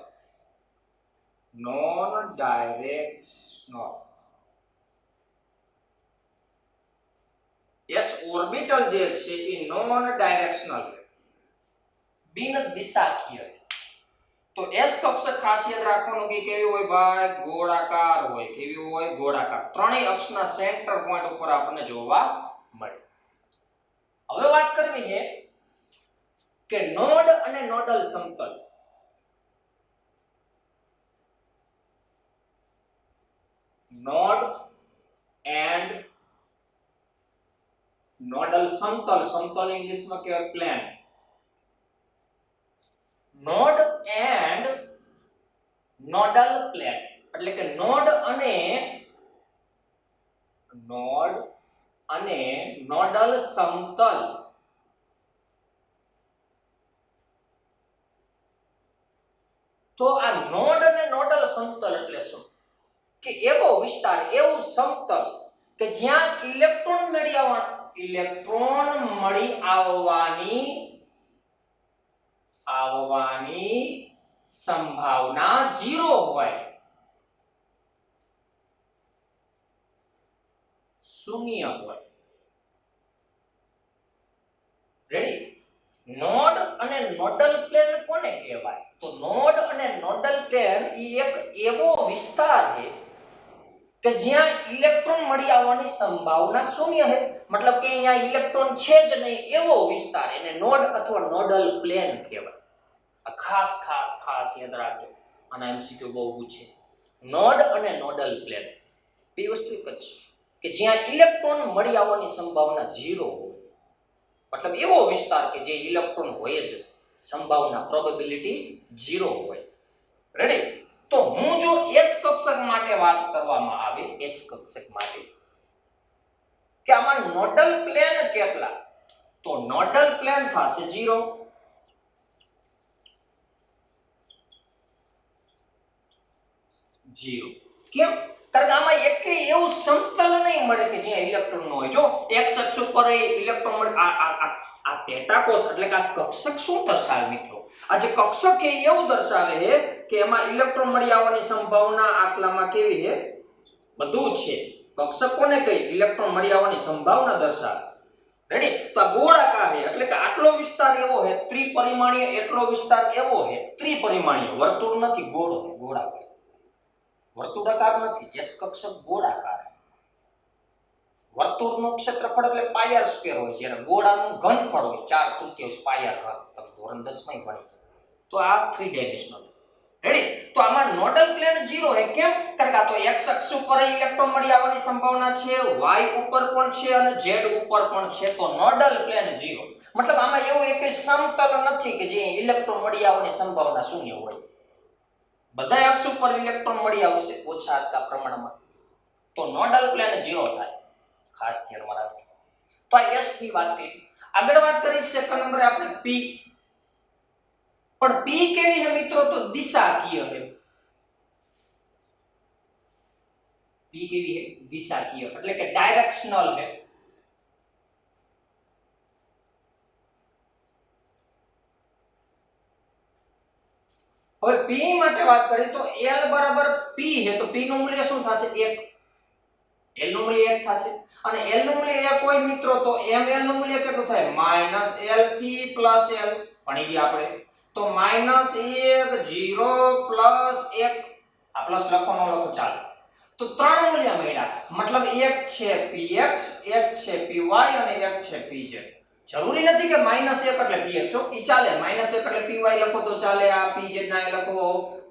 non directional. S orbital જે છે એ નોન ડાયરેક્શનલ છે, બિન દિશાકીય. તો S કક્ષક ખાસ યાદ રાખવાનું કે કેવી હોય ભાઈ? ગોળાકાર હોય. કેવી હોય? ગોળાકાર. ત્રણેય અક્ષના સેન્ટર પોઈન્ટ ઉપર આપણને જોવા મળે. હવે વાત કરવી છે કે નોડ અને નોડલ સમતલ. નોડ એન્ડ નોડલ સમતલ, સમતલ ઇંગ્લિશમાં કહેવાય plane. Node and nodal plane એટલે કે નોડ અને નોડલ સમતલ. તો આ નોડ અને નોડલ સમતલ એટલે શું? કે એવો વિસ્તાર, એવું સમતલ કે જ્યાં ઇલેક્ટ્રોન મળી આવવાની સંભાવના 0 હોય, શૂન્ય હોય. રેડી? નોડ અને નોડલ પ્લેન કોને કહેવાય? તો નોડ અને નોડલ પ્લેન એ એક એવો વિસ્તાર છે કે જ્યાં ઇલેક્ટ્રોન મળી આવવાની સંભાવના શૂન્ય છે. મતલબ કે અહીંયા ઇલેક્ટ્રોન છે જ નહીં એવો વિસ્તાર, એને નોડ અથવા નોડલ પ્લેન કહેવાય. આ ખાસ યાદ રાખજો, આના એમસીક્યુ બહુ પૂછે. નોડ અને નોડલ પ્લેન બે વસ્તુ એક જ છે કે જ્યાં ઇલેક્ટ્રોન મળી આવવાની સંભાવના 0 હોય. મતલબ એવો વિસ્તાર કે જે ઇલેક્ટ્રોન હોય જ, સંભાવના પ્રોબેબિલિટી 0 હોય. રેડી? તો હું જો S કક્ષક માટે વાત કરવામાં આવે, S કક્ષક માટે કે આમાં નોડલ પ્લેન કેટલા? તો નોડલ પ્લેન થશે 0. કેમ? કારણ કે આમાં એકેય એવું સમતલ નહીં મળે કે જ્યાં ઇલેક્ટ્રોન ન હોય. જો x અક્ષ ઉપર ઇલેક્ટ્રોન મળે. આ પેટાકોષ એટલે કે આ કક્ષક શું દર્શાવે મિત્રો? આ જે કક્ષક છે એવું દર્શાવે છે કે એમાં ઇલેક્ટ્રોન મળી આવવાની સંભાવના આટલામાં કેવી છે? વધુ છે. કક્ષક કોને કહી? ઇલેક્ટ્રોન મળી આવવાની સંભાવના દર્શાવે. રેડી? તો આ ગોળાકાર છે એટલે કે આટલો વિસ્તાર એવો છે ત્રિપરિમાણીય, એટલો વિસ્તાર એવો છે ત્રિપરિમાણીય. વર્તુળ નથી, ગોળો છે, ગોળાકાર. વર્તુળાકાર નથી. S કક્ષક ગોળાકાર. વર્તુળનું ક્ષેત્રફળ એટલે પાયર સ્ક્વેર હોય છે, અને ગોળાનું ઘનફળ હોય 4/3 પાયર ઘન. તમે ધોરણ 10 માં ભણી. તો આ 3 ડાયમેન્શનલ. રેડી? તો આમાં નોડલ પ્લેન 0 છે. કેમ? કારણ કે આ તો x અક્ષ ઉપર ઇલેક્ટ્રોન મળી આવવાની સંભાવના છે, y ઉપર પણ છે અને z ઉપર પણ છે. તો નોડલ પ્લેન 0. મતલબ આમાં એવું એક સમતલ નથી કે જે ઇલેક્ટ્રોન મળી આવવાની સંભાવના શૂન્ય હોય. બધા અક્ષ ઉપર ઇલેક્ટ્રોન મળી આવશે ઓછા અથવા પ્રમાણમાં. તો નોડલ પ્લેન 0 થાય. ખાસ ધ્યાનમાં રાખજો. તો આ S ની વાત કરી. આગળ વાત કરી સેકન્ડ નંબરે આપણે P. પણ P કેવી છે મિત્રો? તો દિશાકીય છે. P કેવી છે? દિશાકીય એટલે કે ડાયરેક્શનલ છે. હવે P માટે વાત કરીએ તો L બરાબર P છે. તો P નું મૂલ્ય શું થશે? 1. L નું મૂલ્ય 1 થશે. અને L નું મૂલ્ય 1 હોય મિત્રો તો ml નું મૂલ્ય કેટલું થાય? -L થી +L. ભણી ગયા આપણે. તો -1 0 +1. આ પ્લસ લખો ન લખો ચાલે. તો 3 મૂલ્ય મળ્યા. મતલબ એક છે px, એક છે py અને એક છે pz. જરૂરી નથી કે -1 એટલે px હો, ઈ ચાલે. -1 એટલે py લખો તો ચાલે. આ pz ના એ લખો,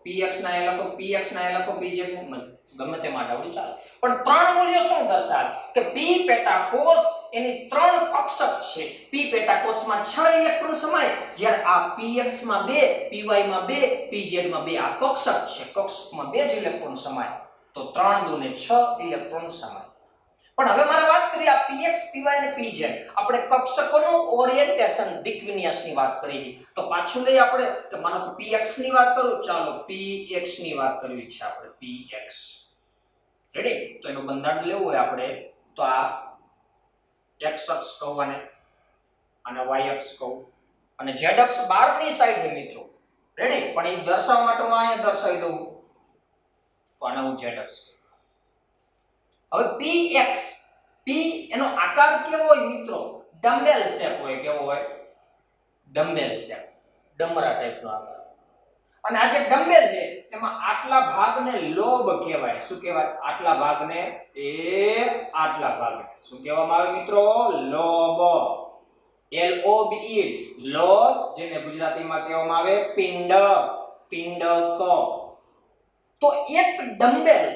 px ના એ લખો, px ના એ લખો, pz નું ગમે તે માટે આવડું ચાલે. પણ 3 મૂલ્ય શું દર્શાવે? કે p પેટાકોષ એની 3 કક્ષક છે. p પેટાકોષમાં 6 ઇલેક્ટ્રોન સમાય, જ્યારે આ px માં 2, py માં 2, pz માં 2 આ કક્ષક છે. કક્ષકમાં 2 જ ઇલેક્ટ્રોન સમાય. તો 3 દુને 6 ઇલેક્ટ્રોન સમાય. પણ હવે મારે વાત કરીએ આ px, py અને pz. આપણે કક્ષકોનું ઓરિએન્ટેશન, દિક વિન્યાસની વાત કરી. તો પાછું લઈ આપણે કે માનો કે px ની વાત કરું. ચાલો px ની વાત કરવી છે આપણે. px ready? તો એનું બંધારણ લેવું હોય આપણે તો આ x અક્ષ કહું અને y અક્ષ કહું અને z અક્ષ બહારની સાઈડ છે મિત્રો. રેડી? પણ એ દર્શાવવા માટે હું અહીંયા દર્શાવી દઉં. તો આને હું z અક્ષ. હવે px, p એનો આકાર કેવો હોય મિત્રો? ડમ્બેલ શેપ હોય. કેવો હોય? ડમ્બેલ શેપ, ડમરા ટાઈપનો આકાર. અને આ જે ડમ્બેલ છે એમાં આટલા ભાગને લોબ કહેવાય. શું કહેવાય? આટલા ભાગને આટલા ભાગને શું કહેવામાં આવે મિત્રો? લોબ. LOB, લોબ, જેને ગુજરાતીમાં કહેવામાં આવે પિંડ, પિંડક. તો એક ડમ્બેલ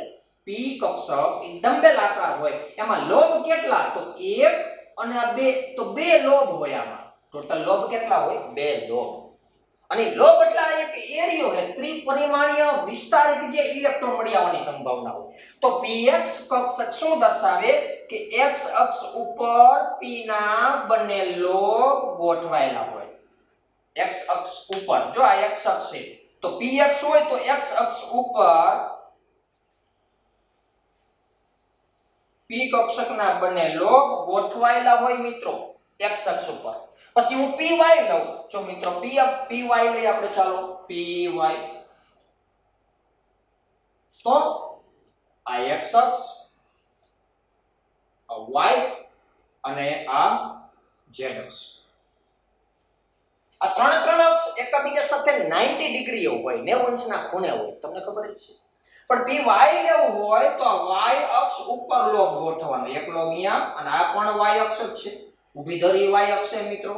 પી કક્ષક એ ડંબેલ આકાર હોય, એમાં લોબ કેટલા? તો 1 અને આ 2, તો 2 લોબ હોય. આમાં ટોટલ લોબ કેટલા હોય? 2 લોબ. અને લોબ એટલે એક એરિયો છે, ત્રિપરિમાણીય વિસ્તાર કે જે ઇલેક્ટ્રોન મળી આવવાની સંભાવના હોય. તો px કક્ષક શું દર્શાવે કે x અક્ષ ઉપર p ના બંને લોબ ગોઠવાયેલા હોય. x અક્ષ ઉપર જો આ x અક્ષ છે તો px હોય તો x અક્ષ ઉપર p કક્ષકના બંને લોબ ગોઠવાયેલા હોય મિત્રો x અક્ષ ઉપર. પછી હું py લઉં. જો મિત્રો py લઈ આપણે, ચાલો py. તો આ x અક્ષ, આ y અને આ z અક્ષ, આ ત્રણ અક્ષ એકબીજા સાથે 90 ડિગ્રી હોય, 90 અંશના ખૂણે હોય, તમને ખબર જ છે. પણ py લેવું હોય તો આ y અક્ષ ઉપર લોબ ગોઠવવાનો, એક લોબ અહીંયા અને આ પણ y અક્ષ જ છે, ઊભી ધરી y અક્ષ છે મિત્રો.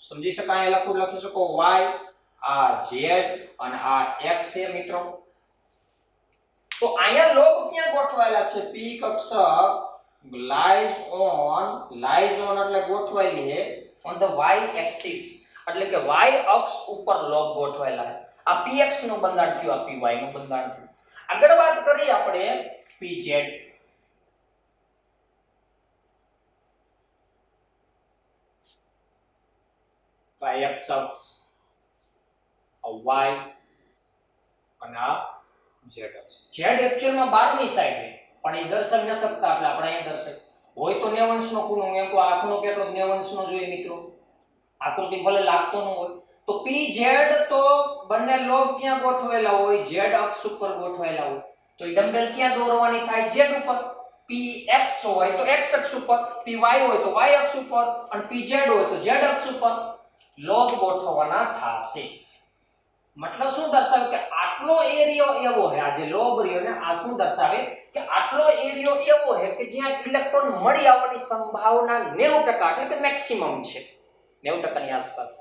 સમજી શકાય? લખી શકો y, આ z અને આ x છે મિત્રો. તો અહીંયા લોબ ક્યાં ગોઠવાયેલા છે? p કક્ષક લાઈઝ ઓન એટલે ગોઠવાયેલી છે ઓન ધ y એક્સિસ, એટલે કે y અક્ષ ઉપર લોબ ગોઠવાયેલા છે. આ px નું બંધારણ થયું, આ py નું બંધારણ થયું. આગળ વાત કરીએ આપણે pz. x અક્ષ, આ y અને આ z અક્ષ. z એક્ચ્યુઅલમાં બહારની સાઈડ છે પણ એ દર્શાવી ન શકતા એટલે આપણે અહીંયા દર્શાવી. હોય તો 90 અંશનો ખૂણો, એમ તો આ ખૂણો કેટલો 90 અંશનો જોઈએ મિત્રો. આકૃતિ ભલે લાગતો ન હોય તો pz તો બંને લોબ ક્યાં ગોઠવેલા હોય? z અક્ષ ઉપર ગોઠવેલા હોય. તો એ ડમ્બેલ ક્યાં દોરવાની થાય? z ઉપર. px હોય તો x અક્ષ ઉપર, py હોય તો y અક્ષ ઉપર અને pz હોય તો z અક્ષ ઉપર લોબ ગોઠવવાના થશે. મતલબ શું દર્શાવે કે આટલો એરિયો એવો છે, આ જે લોબ રહ્યો ને આ શું દર્શાવે કે આટલો એરિયો એવો છે કે જ્યાં ઇલેક્ટ્રોન મળી આવવાની સંભાવના 90% એટલે કે મેક્સિમમ છે, 90% ની આસપાસ.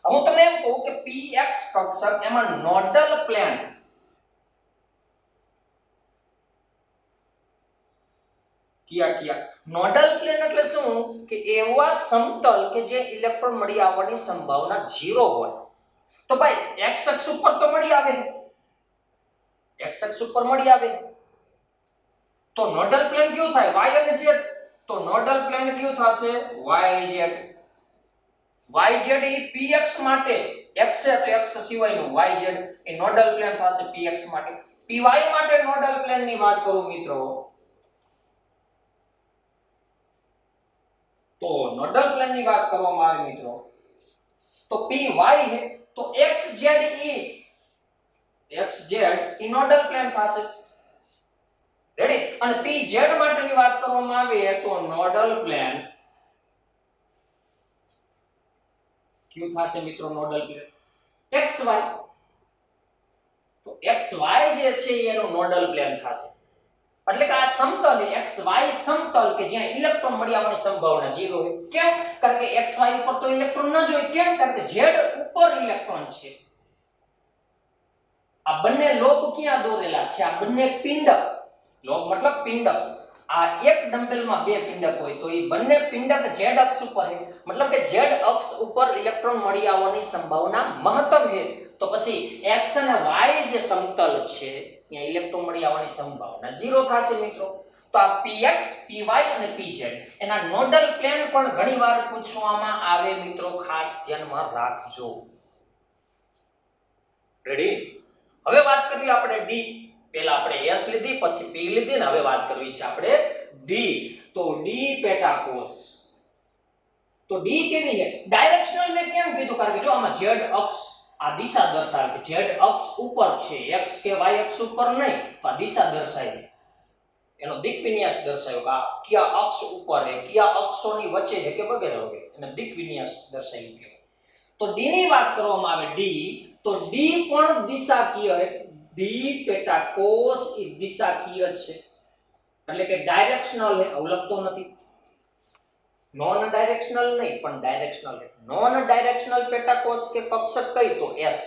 હું તમને એમ કહું કે px કક્ષક એમાં નોડલ પ્લેન કિયા નોડલ પ્લેન એટલે શું કે એવા સમતલ કે જે ઇલેક્ટ્રોન મળી આવવાની સંભાવના 0 હોય. તો ભાઈ x અક્ષ ઉપર તો મળી આવે, x અક્ષ ઉપર મળી આવે તો નોડલ પ્લેન કયું થાય? y અને z. તો નોડલ પ્લેન કયું થશે? yz. yz એ px માટે, x છે તો x સિવાયનું yz એ નોડલ પ્લેન થશે px માટે. py માટે નોડલ પ્લેન ની વાત કરું મિત્રો તો નોડલ પ્લેન ની વાત કરવામાં આવે મિત્રો તો py છે તો xz એ નોડલ પ્લેન થશે. રેડી? અને pz માટેની વાત કરવામાં આવે તો નોડલ પ્લેન ક્યું થશે મિત્રો? Nodal plane xy. તો xy જે છે એનો નોડલ પ્લેન થશે. એટલે કે આ સમતલ xy સમતલ કે જ્યાં ઇલેક્ટ્રોન મળી આવવાની સંભાવના 0 હોય. કેમ? કારણ કે xy ઉપર તો ઇલેક્ટ્રોન ન જોઈએ. કેમ? કારણ કે z ઉપર ઇલેક્ટ્રોન છે. આ બંને લોબ ક્યાં દોરેલા છે? આ બંને પિંડક, લોબ મતલબ પિંડક. આ એક ડમ્બેલમાં બે પિંડક હોય તો એ બંને પિંડક z અક્ષ ઉપર છે, મતલબ કે z અક્ષ ઉપર ઇલેક્ટ્રોન મળી આવવાની સંભાવના મહત્તમ છે. તો પછી x અને y જે સમતલ છે ત્યાં ઇલેક્ટ્રોન મળી આવવાની સંભાવના 0 થશે મિત્રો. તો આ px, py અને pz એના નોડલ પ્લેન પણ ઘણીવાર પૂછવામાં આવે મિત્રો, ખાસ ધ્યાનમાં રાખજો. રેડી? હવે વાત કરવી આપણે d. પહેલા આપણે s લીધી, પછી p લીધી ને હવે વાત કરવી છે આપણે d. તો d પેટા કોષ. તો d કેવી છે? ડાયરેક્શનલ મેં કેમ કીધું? કારણ કે જો આમાં z અક્ષ આ દિશા દર્શાવે કે z અક્ષ ઉપર છે, x કે y અક્ષ ઉપર નહીં, તો આ દિશા દર્શાવી, એનો દિક વિન્યાસ દર્શાવ્યો કે આ કયા અક્ષ ઉપર છે, કયા અક્ષોની વચ્ચે છે કે વગેરે વગેરે, એને દિક વિન્યાસ દર્શાવ્યું કે. તો d ની વાત કરવામાં આવે d, તો d પણ દિશાકીય છે. d પેટા કોષ એ દિશાકીય છે, એટલે કે ડાયરેક્શનલ છે. અવલંબતો નથી, નોન ડાયરેક્શનલ નહીં પણ ડાયરેક્શનલ છે. નોન ડાયરેક્શનલ પેટા કોષ કે કક્ષક કઈ? તો s.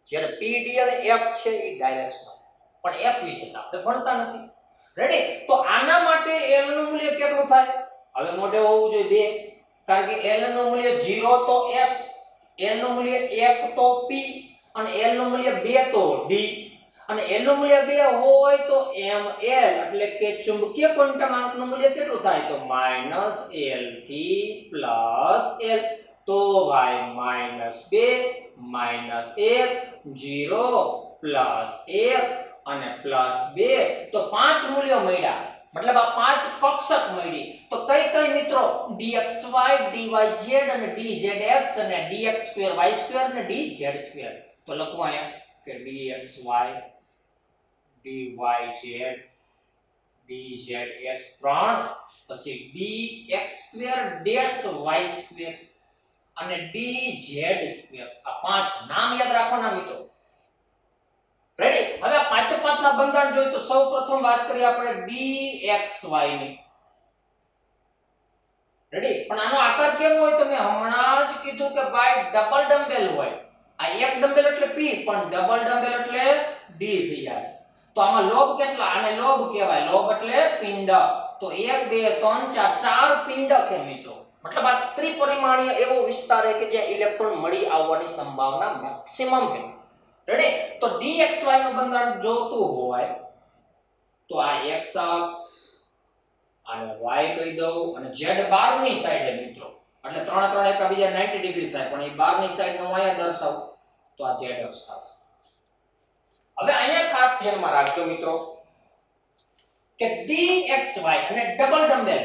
જ્યારે p d અને f છે એ ડાયરેક્શનલ. પણ f વિશે તો આપણે ભણતા નથી. રેડી? તો આના માટે l નું મૂલ્ય કેટલું થાય? હવે મોઢે હોવું જોઈએ 2, કારણ કે l નું મૂલ્ય 0 તો s, l નું મૂલ્ય 1 તો p અને l નું મૂલ્ય 2 તો d, અને l નું મૂલ્ય 2 હોય તો ml એટલે કે ચુંબકીય ક્વોન્ટમાંકનું મૂલ્ય કેટલું થાય? તો -l થી +l. તો ભાઈ -2 -1 0 +1 અને +2 તો 5 મૂલ્યો મળ્યા, મતલબ આ 5 કક્ષક મળી. તો કઈ કઈ મિત્રો? dxy dyz અને dzx અને dx2y2 અને dz2. તો લખો અહીંયા કે dxy dyz dzx 3, પછી dx2 y2 અને dz2. આ 5 નામ યાદ રાખવાના મિત્રો. રેડી? હવે આ પાંચે પાંચના બંધારણ જોઈએ તો સૌપ્રથમ વાત કરીએ આપણે dxy ની. રેડી? પણ આનો આકાર કેવો હોય? તો મેં હમણાં જ કીધું કે ભાઈ ડબલ ડમ્બેલ હોય. આ એક ડમ્બેલ એટલે p, પણ ડબલ ડમ્બેલ એટલે d થઈ જશે. તો આમાં લોબ કેટલા? આને લોબ કહેવાય. લોબ એટલે પિંડ. તો 1 2 3 4 4 પિંડ કે મિત્રો. મતલબ આ ત્રિપરિમાણીય એવો વિસ્તાર છે કે જ્યાં ઇલેક્ટ્રોન મળી આવવાની સંભાવના મેક્સિમમ છે. રેડી? તો dxy નું બંધારણ જોતું હોય તો આ x અક્ષ અને y કહી દઉં અને z બહારની સાઈડે મિત્રો, એટલે 3 3 એકબીજા 90 ડિગ્રી થાય, પણ એ બહારની સાઈડ નું અહીંયા દર્શાવું તો આ z અક્ષ થશે. હવે અહીંયા ખાસ ધ્યાનમાં રાખજો મિત્રો કે dxy અને ડબલ ડમ્બેલ.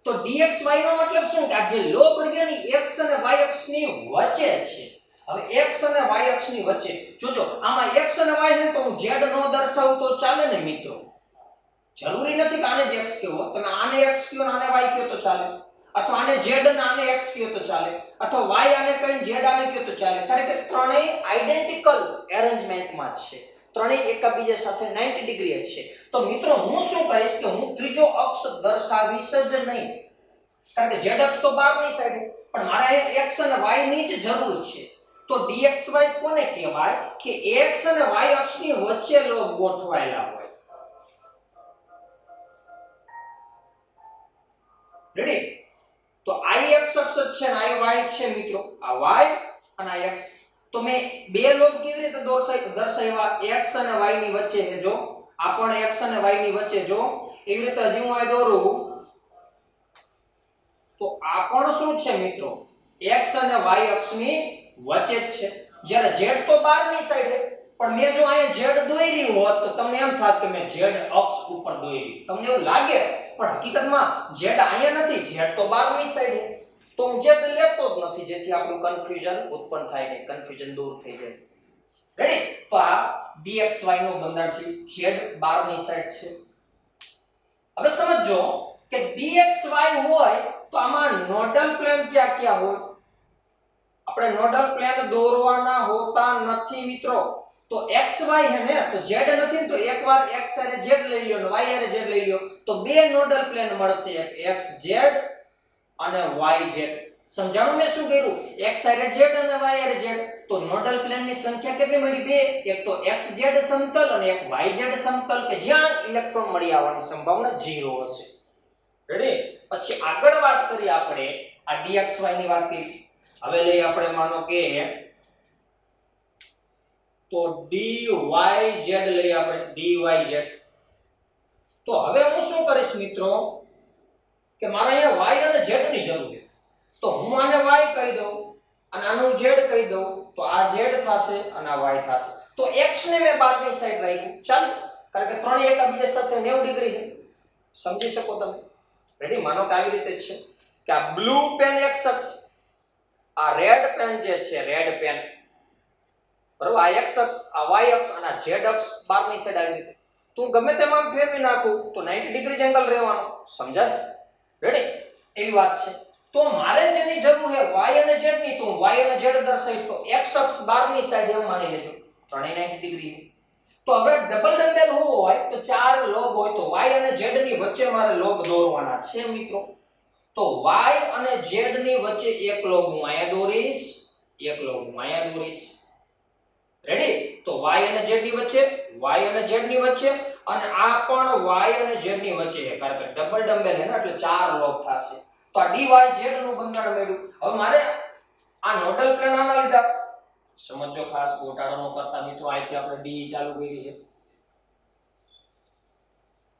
તો dxy નો મતલબ શું? કે આ જે લોબ રહ્યાની x અને y અક્ષની વચ્ચે છે. હવે x અને y અક્ષની વચ્ચે જોજો, આમાં x અને y છે તો હું z નો દર્શાવું તો ચાલે ને મિત્રો? જરૂરી નથી કે આને જ x કહો, તમે આને x કહો અને આને y કહો તો ચાલે, અથવા આને z અને આને x કહો તો ચાલે, અથવા y આને કહીને z આને કહો તો ચાલે, કારણ કે ત્રણેય આઇડેન્ટિકલ એરેન્જમેન્ટમાં છે, ત્રણેય એકબીજા સાથે 90 ડિગ્રી છે. તો મિત્રો હું શું કરીશ કે હું ત્રીજો અક્ષ દર્શાવીશ જ નહીં, કારણ કે z અક્ષ તો બહારની સાઈડે, પણ મારે x અને y ની જ જરૂર છે. તો dxy કોને કહેવાય? કે x અને y અક્ષની વચ્ચે લોબ ગોઠવાયેલા હોય. રેડી? તો I x અક્ષ છે અને I y છે મિત્રો. આ y અને આ x. તો મેં બે લોબ કેવી રીતે દર્શાવ્યા? x અને y ની વચ્ચે છે. જો આ પણ x અને y ની વચ્ચે, જો એવી રીતે હજી હું આ દોરું તો આ પણ શું છે મિત્રો? x અને y અક્ષની વચ્ચે જ છે. જ્યારે z તો બહારની સાઈડે, પણ મેં જો અહીંયા z દોરી હોત તો તમને એમ થાત કે મેં z અક્ષ ઉપર દોરી. તમને એવું લાગે, પણ હકીકતમાં z અહીંયા નથી, z તો બહારની સાઈડે. તો હું z લેતો જ નથી, જેથી આપણું કન્ફ્યુઝન ઉત્પન્ન થાય ને કન્ફ્યુઝન દૂર થઈ જાય. રેડી? તો આ dxy નું બંધારણ થયું. z બહારની સાઈડ છે. હવે સમજો કે dxy હોય તો આમાં નોડલ પ્લેન ક્યાં ક્યાં હોય? આપણે નોડલ પ્લેન દોરવાના હોતા નથી મિત્રો. તો xy હે ને, તો z નથી ને, તો એકવાર x અને z લઈ લ્યો અને y અને z લઈ લ્યો તો બે નોડલ પ્લેન મળશે, એક xz અને yz. સમજાણું મેં શું કર્યું? x અને z અને y અને z. તો નોડલ પ્લેનની સંખ્યા કેટલી મળી? બે. એક તો xz સમતલ અને એક yz સમતલ કે જ્યાં ઇલેક્ટ્રોન મળી આવવાની સંભાવના 0 હશે. રેડી? પછી આગળ વાત કરીએ આપણે આ dxy ની વાત કરી. હવે લઈ આપણે માનો કે તો dyz લઈ આપણે dyz. તો હવે હું શું કરીશ મિત્રો કે મારે અહીંયા y અને z ની જરૂર છે. તો હું આને y કહી દઉં અને આનું z કહી દઉં તો આ z થશે અને આ y થશે. તો x ને મેં બાદની સાઈડ રાખ્યું. ચાલો, કારણ કે ત્રણેય એકબીજા સાથે 90 ડિગ્રી છે. સમજી શકો તમે? રેડી? માનો કે આવી રીતે છે કે આ બ્લુ પેન x અક્ષ, આ રેડ પેન જે છે રેડ પેન, બરોબર, આ x અક્ષ, આ y અક્ષ અને આ z અક્ષ બહારની સાઈડ આવી રીતે. તું ગમે તેમાં ફેરવી નાખું તો 90 ડિગ્રી એંગલ રહેવાનો. સમજાય? રેડી? એવી વાત છે. તો મારે જેની જરૂર છે y અને z ની, તો હું y અને z દર્શાવીશ. તો x અક્ષ બહારની સાઈડ એમ માની લેજો, ત્રણેય 90 ડિગ્રી. તો હવે ડબલ ડમ્બેલ હોય તો ચાર લોબ હોય, તો y અને z ની વચ્ચે મારે લોબ દોરવાના છે મિત્રો. તો y અને z ની વચ્ચે એક લોબ હું અહીંયા દોરીશ, એક લોબ હું અહીંયા દોરીશ. રેડી? તો y અને z ની વચ્ચે, y અને z ની વચ્ચે, અને આ પણ y અને z ની વચ્ચે છે, કારણ કે ડબલ ડમ્બેલ છે ને એટલે ચાર લોબ થશે. તો આ dy z નું બંધારણ મળ્યું. હવે મારે આ નોડલ પ્લેન આના લીધા સમજો ખાસ ગોટાળો ન કરતા મિત્રો. અહીંથી આપણે d ચાલુ કરી છે.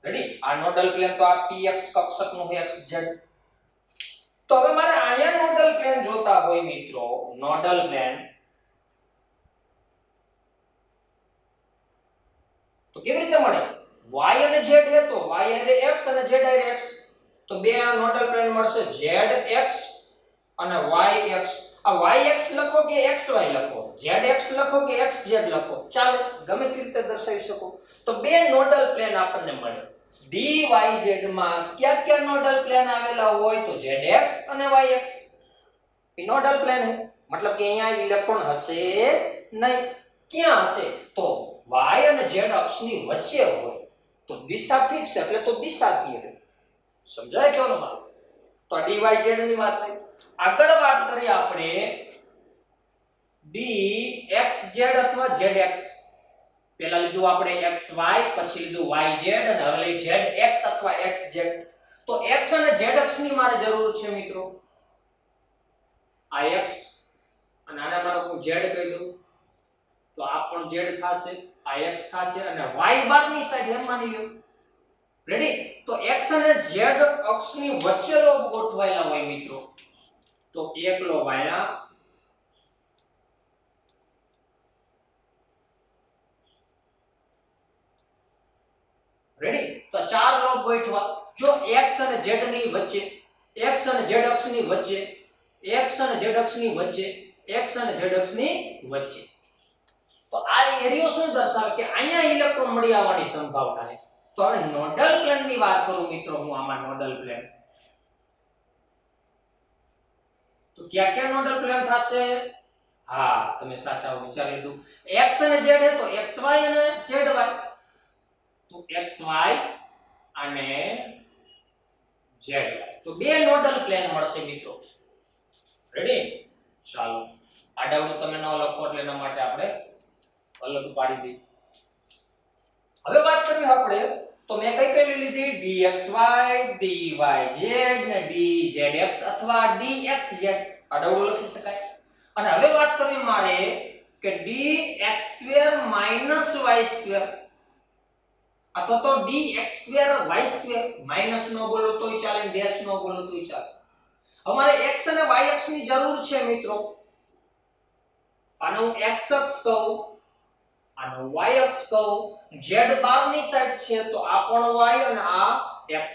રેડી? આ નોડલ પ્લેન તો આ px કક્ષકનું છે xz. તો હવે મારે આયા નોડલ પ્લેન જોતા હોય મિત્રો, નોડલ પ્લેન તો કેવી રીતે મળે? y અને z હે તો y એટલે x અને z એટલે x. તો બે નોડલ પ્લેન મળશે zx અને yx. આ yx લખો કે xy લખો, zx લખો કે xz લખો, ચાલે, ગમે તે રીતે દર્શાવી શકો. તો બે નોડલ પ્લેન આપણને મળે. dyz માં કયા કયા નોડલ પ્લેન આવેલા હોય? તો zx અને yx એ નોડલ પ્લેન है, मतलब કે અહીંયા ઇલેક્ટ્રોન હશે નહીં. ક્યાં હશે? તો y અને z અક્ષની વચ્ચે હોય. તો દિશા ફિક્સ એટલે તો દિશાકીય છે. સમજાય કેવો મારો? તો આ dyz ની વાત થઈ. આગળ વાત કરીએ આપણે dxz અથવા zx. પહેલા લીધું આપણે xy, પછી લીધું yz, અને હવે લઈ zx અથવા xz. તો x અને z અક્ષની મારે જરૂર છે મિત્રો. આ x અને આને મારે હું z કહી દઉં તો આ પણ z થશે, આ x થશે, અને y બારની સાઈડ એમ માની લ્યો. રેડી? તો x અને z અક્ષની વચ્ચે લોબ ગોઠવાયેલા હોય મિત્રો. તો એક લોબ આયા, રેડી? તો ચાર લોબ ગોઠવા. જો x અને z ની વચ્ચે, x અને z અક્ષની વચ્ચે, x અને z અક્ષની વચ્ચે, x અને z અક્ષની વચ્ચે. તો આ એરિયો શું દર્શાવે કે અહીંયા ઇલેક્ટ્રોન મળી આવવાની સંભાવના છે. તો હવે નોડલ પ્લેન ની વાત કરું મિત્રો હું, આમાં નોડલ પ્લેન તો ક્યાં ક્યાં નોડલ પ્લેન થશે? હા, તમે સાચા વિચારી લીધું. x અને z હે તો xy અને zy. તો xy અને zy. તો બે નોડલ પ્લેન મળશે મિત્રો. રેડી? ચાલો, આડાવડું તમે ન લખો એટલે એના માટે આપણે અલગ પાડી દઈએ. હવે વાત કરીએ આપણે તો મેં કઈ કઈ લીધી? dxy, dyz ને dzx અથવા dxz. આડાવડું લખી શકાય. અને હવે વાત કરીએ મારે કે dx2 y2 અથવા તો dx2y2. માઈનસ નો બોલો તોય ચાલે, ડેશ નો બોલો તોય ચાલે. અમારે x અને y અક્ષની જરૂર છે મિત્રો. આનો x અક્ષ કહું, આનો y અક્ષ કહું. z બારની સાઈડ છે તો આ પણ y અને આ x.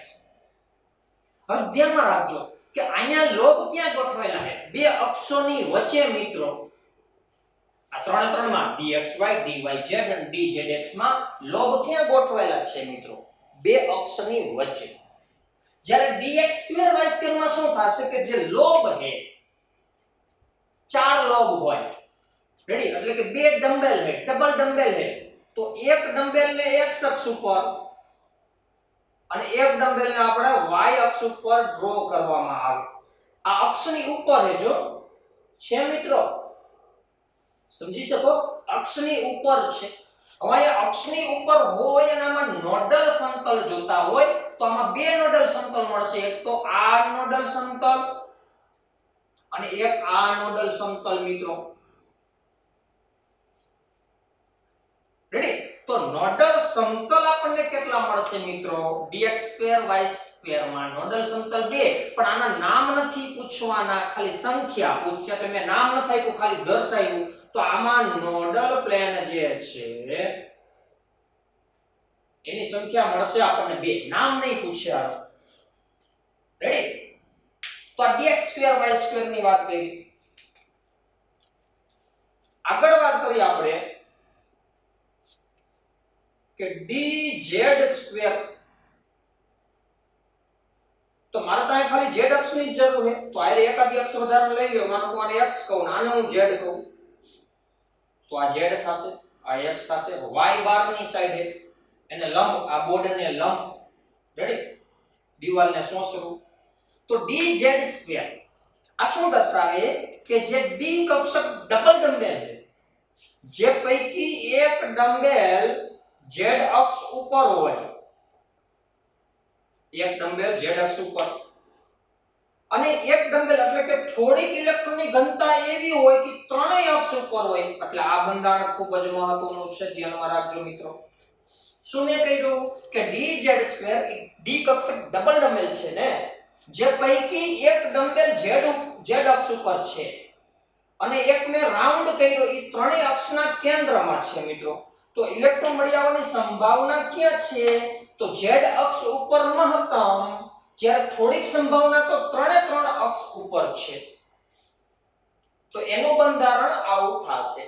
હવે ધ્યાનમાં રાખજો કે અહીંયા લોબ ક્યાં ગોઠવાયેલા છે? બે અક્ષોની વચ્ચે મિત્રો. આ ત્રણે ત્રણમાં dxy, dyz અને dzx માં લોબ ક્યાં ગોઠવાયેલા છે મિત્રો? બે અક્ષની વચ્ચે. જ્યારે dx2 y2 માં શું થશે કે જે લોબ છે, ચાર લોબ હોય. રેડી? એટલે કે બે ડમ્બેલ છે, ડબલ ડમ્બેલ છે. તો એક ડમ્બેલ ને x અક્ષ ઉપર અને એક ડમ્બેલ ને આપણે y અક્ષ ઉપર ડ્રો કરવામાં આવે. આ અક્ષની ઉપર છે જો છે મિત્રો, સમજી શકો? અક્ષની ઉપર છે. હવે આ અક્ષની ઉપર હોય અને આમાં નોડલ સમતલ જોતા હોય તો આમાં બે નોડલ સમતલ મળશે. એક તો આ નોડલ સમતલ અને એક આ નોડલ સમતલ મિત્રો. રેડી? તો નોડલ સમતલ આપણને કેટલા મળશે મિત્રો? dx2 y2 માં નોડલ સમતલ બે. પણ આના નામ નથી પૂછવાના, ખાલી સંખ્યા પૂછશે. તો મેં નામ નથી આપ્યું, ખાલી દર્શાવ્યું. તો આમાં નોડલ પ્લેન જે છે એની સંખ્યા મળશે આપણને બે. નામ નહીં પૂછ્યા. રેડી? તો આ dx2 y2 ની વાત કરી. આગળ વાત કરીએ આપણે કે dz2. તો મારે ત્યાં ખાલી z અક્ષની જ જરૂર છે. તો આરે એકાદી અક્ષ વધારાને લઈ લ્યો. માનો કે આને x કહું, આને હું z કહું. તો આ z થશે, આ x થશે. y બારની સાઈડ છે એને લંબ, આ બોર્ડરને લંબ. રેડી? દીવાલને સોંસરું. તો dz2 આ શું દર્શાવે કે જે d કક્ષક ડબલ ડમ્બેલ છે. જે પૈકી એક ડમ્બેલ z અક્ષ ઉપર હોય, એક ડમ્બેલ z અક્ષ ઉપર અને એક ડમ્બેલ એટલે કે થોડીક ઇલેક્ટ્રોનની ઘનતા એવી હોય કે ત્રણેય અક્ષ ઉપર હોય, એટલે આ બંધારણ ખૂબ જ મહત્વનું છે, ધ્યાનમાં રાખજો મિત્રો. શું મેં કહ્યું કે dz2 એ d કક્ષક ડબલ ડમ્બેલ છે ને, જે પૈકી એક ડમ્બેલ z અક્ષ ઉપર છે અને એક મેં રાઉન્ડ કર્યો એ ત્રણેય અક્ષના કેન્દ્રમાં છે મિત્રો. તો ઇલેક્ટ્રોન મળી આવવાની સંભાવના ક્યાં છે? તો z અક્ષ ઉપર મહત્તમ, જ્યારે થોડીક સંભાવના તો ત્રણે ત્રણ અક્ષ ઉપર છે. તો એનું બંધારણ આવું થશે.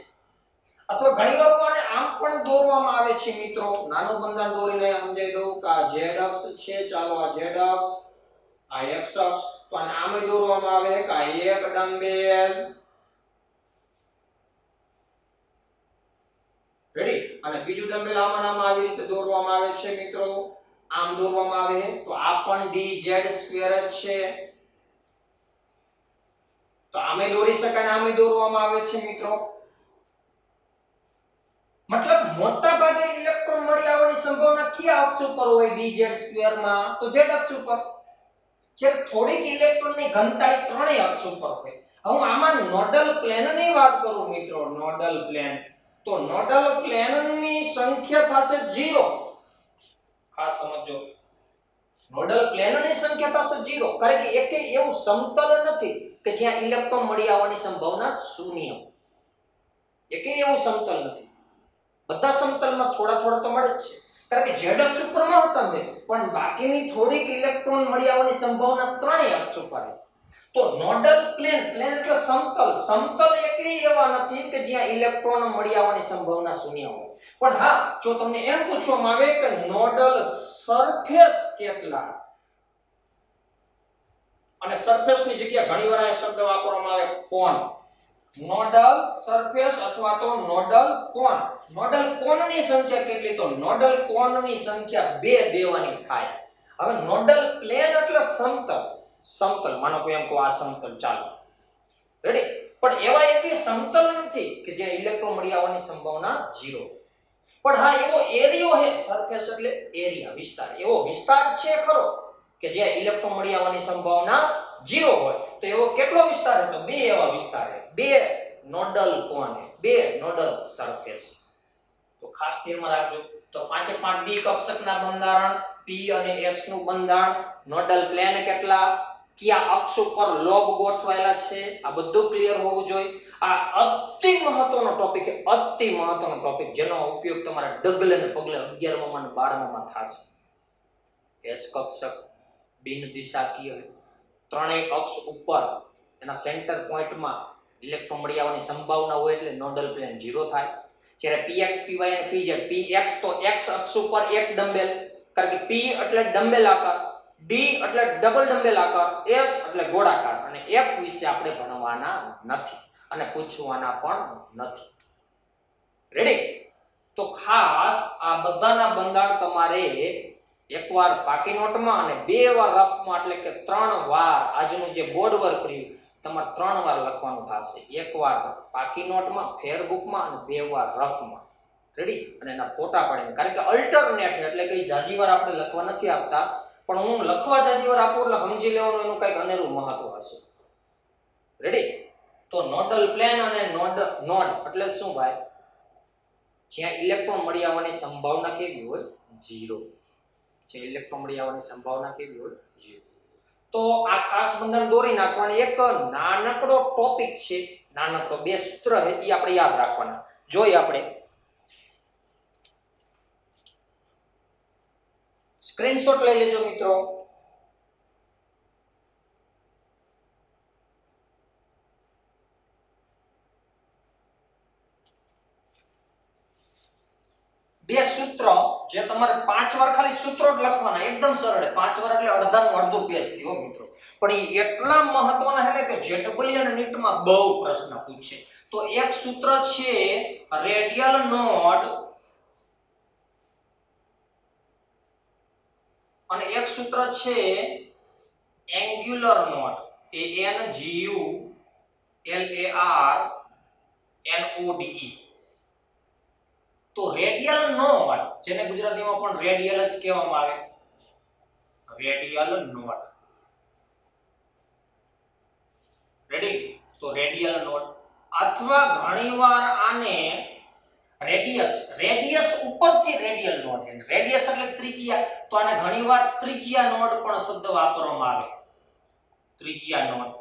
અથવા ઘણીવાર આને આમ પણ દોરવામાં આવે છે મિત્રો, નાનું બંધારણ દોરીને સમજાવી દઉં કે આ z અક્ષ છે, ચાલો આ z અક્ષ, આ x અક્ષ, તો આને આમ દોરવામાં આવે કે આ એક ડમ્બેલ, રેડી, અને બીજું ડમ્બેલ આમાં આવી રીતે દોરવામાં આવે છે મિત્રો, આમ દોરવામાં આવે, તો આ પણ dz2 જ છે. તો આમે દોરી શકાય, આમે દોરવામાં આવે છે મિત્રો. મતલબ મોટા ભાગે ઇલેક્ટ્રોન મળી આવવાની સંભાવના કયા અક્ષ ઉપર હોય dz2 માં? તો z અક્ષ ઉપર. જે થોડીક ઇલેક્ટ્રોનની ઘનતા એ ત્રણેય અક્ષ ઉપર હોય. હું આમાં નોડલ પ્લેનની વાત કરું મિત્રો, નોડલ પ્લેન, તો નોડલ પ્લેનની સંખ્યા થશે 0. ખાસ સમજો, નોડલ પ્લેનની સંખ્યા થશે 0, કારણ કે એકે એવું સમતલ નથી કે જ્યાં ઇલેક્ટ્રોન મળી આવવાની સંભાવના શૂન્ય. એકે એવું સમતલ નથી. બધા સમતલમાં થોડા થોડા તો મળે જ છે, કારણ કે z અક્ષ ઉપર મહત્તમ છે, પણ બાકીની થોડીક ઇલેક્ટ્રોન મળી આવવાની સંભાવના ત્રણેય અક્ષ ઉપર છે. તો નોડલ પ્લેન, પ્લેન એટલે સમતલ, સમતલ એકેય એવા નથી કે જ્યાં ઇલેક્ટ્રોન મળી આવવાની સંભાવના શૂન્ય હોય. પણ હા, જો તમને એમ પૂછવામાં આવે કે નોડલ સરફેસ કેટલા, અને સરફેસની જગ્યાએ ઘણીવાર આ શબ્દ વાપરવામાં આવે કોન. નોડલ સરફેસ અથવા તો નોડલ કોન. નોડલ કોનની સંખ્યા કેટલી? તો નોડલ કોનની સંખ્યા 2 દેવાની થાય. હવે નોડલ પ્લેન એટલે સમતલ, સમતલ માનો કે એમ કો આ સમતલ, ચાલો રેડી, પણ એવા એકલી સમતલ નથી કે જ્યાં ઇલેક્ટ્રોન મળી આવવાની સંભાવના 0. પણ હા, એવો એરિયો છે, સરફેસ એટલે એરિયા, વિસ્તાર, એવો વિસ્તાર છે ખરો કે જ્યાં ઇલેક્ટ્રોન મળી આવવાની સંભાવના 0 હોય. તો એવો કેટલો વિસ્તાર છે? તો 2 એવા વિસ્તાર છે, 2 નોડલ કોન, 2 નોડલ સરફેસ. તો ખાસ ધ્યાનમાં રાખજો. તો 5 ડી કક્ષકના બંધારણ, p અને s નું બંધારણ, નોડલ પ્લેન કેટલા, કયા અક્ષ ઉપર લોબ ગોઠવાયેલા છે, આ બધું ક્લિયર હોવું જોઈએ. આ અતિ મહત્વનો ટોપિક છે, અતિ મહત્વનો ટોપિક, જેનો ઉપયોગ તમારા ડગલે ને પગલે 11મા અને 12મા થશે. s કક્ષક બિન દિશાકીય, ત્રણેય અક્ષ ઉપર એના સેન્ટર પોઈન્ટમાં ઇલેક્ટ્રોન મળી આવવાની સંભાવના હોય એટલે નોડલ પ્લેન 0 થાય. જ્યારે px py અને pz, px તો x અક્ષ ઉપર એક ડમ્બેલ, કારણ કે p એટલે ડમ્બેલ આકાર, d એટલે ડબલ ડમ્બેલ આકાર, s એટલે ગોળાકાર, અને f વિશે આપણે ભણવાના નથી અને પૂછવાના પણ નથી. રેડી? તો ખાસ આ બધાના બંધારણ તમારે એકવાર પાકી નોટમાં અને 2 વાર રફમાં, એટલે કે 3 વાર આજનું જે બોર્ડ વર્ક કર્યું તમારે 3 વાર લખવાનું થશે. એકવાર પાકી નોટમાં, ફેરબુકમાં અને 2 વાર રફમાં. રેડી? અને એના ફોટા પાડીને, કારણ કે અલ્ટરનેટ એટલે કે જાજી વાર આપણે લખવા નથી આપતા, પણ હું લખવા જાજી વાર આપું એટલે સમજી લેવાનું એનું કંઈક અનેરું મહત્વ હશે. રેડી? તો નોડલ પ્લેન અને નોડ એટલે શું ભાઈ? જ્યાં ઇલેક્ટ્રોન મળી આવવાની સંભાવના કેવી હોય? 0. જે ઇલેક્ટ્રોન મળી આવવાની સંભાવના કેવી હોય? 0. તો આ ખાસ બંધારણ દોરી નાખવાની. એક નાનકડો ટોપિક છે, નાનકડો 2 સૂત્ર છે, એ આપણે યાદ રાખવાના. જોઈ આપણે સ્ક્રીનશોટ લઈ લેજો મિત્રો. બે સૂત્ર જે તમારે 5 વાર ખાલી સૂત્રો જ લખવાના, એકદમ સરળ. 5 વાર એટલે અડધાનું અડધું પેજ થયો મિત્રો, પણ એ એટલા મહત્વના છે કે જેડબલ્યુ અને નીટમાં બહુ પ્રશ્ન પૂછે. તો એક સૂત્ર છે રેડિયલ નોડ અને એક સૂત્ર છે એન્ગ્યુલર નોડ, ANGULAR NODE. તો રેડિયલ નોડ, જેને ગુજરાતીમાં પણ રેડિયલ જ કહેવામાં આવે, રેડિયલ નોડ. રેડી? તો રેડિયલ નોડ અથવા ઘણીવાર આને રેડિયસ ઉપરથી રેડિયલ નોડ, રેડિયસ એટલે ત્રિજ્યા, તો આને ઘણીવાર ત્રિજ્યા નોડ પણ શબ્દ વાપરવામાં આવે. ત્રિજ્યા નોડ.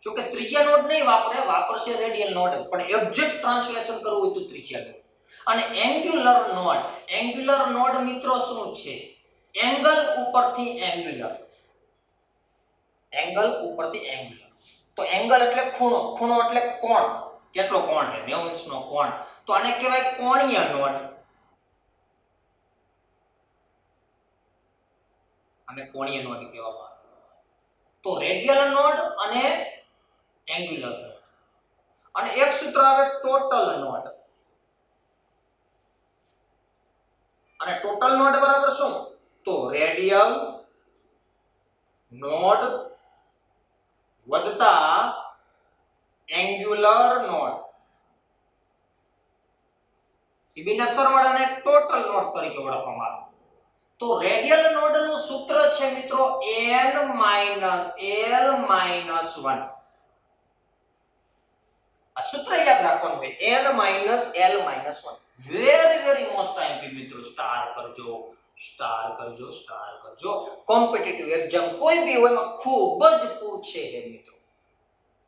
જો કે ત્રિજ્યા નોડ નહીં વાપરશે રેડિયલ નોડ, પણ એક્ઝેક્ટ ટ્રાન્સલેશન કરવું હોય તો ત્રિજ્યા નોડ. અને એંગ્યુલર નોડ મિત્રો શું છે? એંગલ ઉપરથી એંગ્યુલર. તો એંગલ એટલે ખૂણો એટલે કોણ, કેટલો કોણ છે, 90 અંશનો કોણ, તો આને કહેવાય કોણીય નોડ. આને કોણીય નોડ કહેવામાં આવે. તો રેડિયલ નોડ અને એંગ્યુલર નોડ. અને એક સૂત્ર આવે ટોટલ નોડ. અને ટોટલ નોડ બરાબર શું? તો રેડિયલ નોડ વત્તા એંગ્યુલર નોડ. એ બેના સરવાળાને ટોટલ નોડ તરીકે ઓળખવામાં આવે. તો રેડિયલ નોડ નું સૂત્ર છે મિત્રો n-l-1. આ સૂત્ર યાદ રાખવાનું હોય, n-l-1. વેરી મોસ્ટ આઈમ્પી મિત્રો. સ્ટાર કરજો. કોમ્પિટિટિવ એક્ઝામ કોઈ બી હોય માં ખૂબ જ પૂછે છે મિત્રો.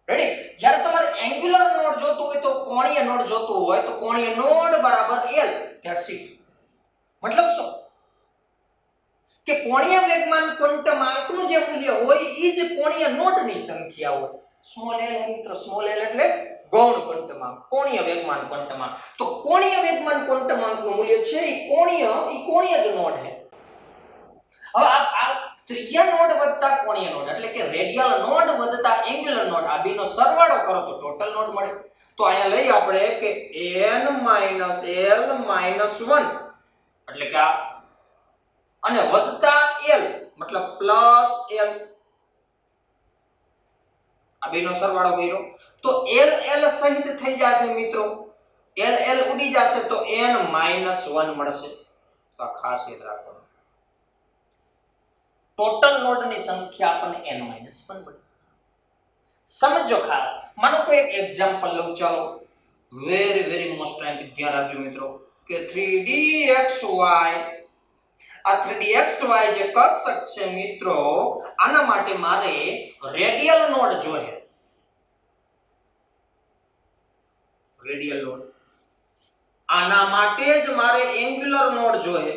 રેડી? જ્યારે તમારે એંગ્યુલર નોડ જોતું હોય તો કોણીય નોડ જોતું હોય તો કોણીય નોડ બરાબર l. That's it. મતલબ શું? કે કોણીય વેગમાન ક્વોન્ટમાર્કનું જે મૂલ્ય હોય એ જ કોણીય નોડની સંખ્યા હોય. સ્મોલ l હે મિત્રો. સ્મોલ l એટલે ગૌણ ક્વોન્ટમાર્ક, કોણીય વેગમાન ક્વોન્ટમાર્ક. તો કોણીય વેગમાન ક્વોન્ટમાર્કનું મૂલ્ય છે એ કોણીય જ નોડ છે. હવે આ ત્રિજ્યા નોડ વત્તા કોણીય નોડ એટલે કે રેડિયલ નોડ વત્તા એંગ્યુલર નોડ, આ બેનો સરવાળો કરો તો ટોટલ નોડ મળે. તો અહીંયા લઈ આપણે કે n-l-1 એટલે કે આ, અને વત્તા l મતલબ પ્લસ l, આ બેનો સરવાળો કર્યો તો l સહિત થઈ જશે મિત્રો. l ઉડી જશે તો n-1 મળશે. તો આ ખાસ યાદ રાખવાનું. ટોટલ નોડની સંખ્યા આપણને n-1 મળે. સમજો ખાસ. માનો કોઈ એક એક્ઝામ્પલ લઉં. ચાલો, વેરી મોસ્ટ ટાઈમ ધ્યાન રાખજો મિત્રો કે 3dxy, આ 3dxy જે કક્ષક છે મિત્રો, આના માટે મારે રેડિયલ નોડ જોઈએ. Radial node. આના માટે જ મારે એંગ્યુલર નોડ જોઈએ.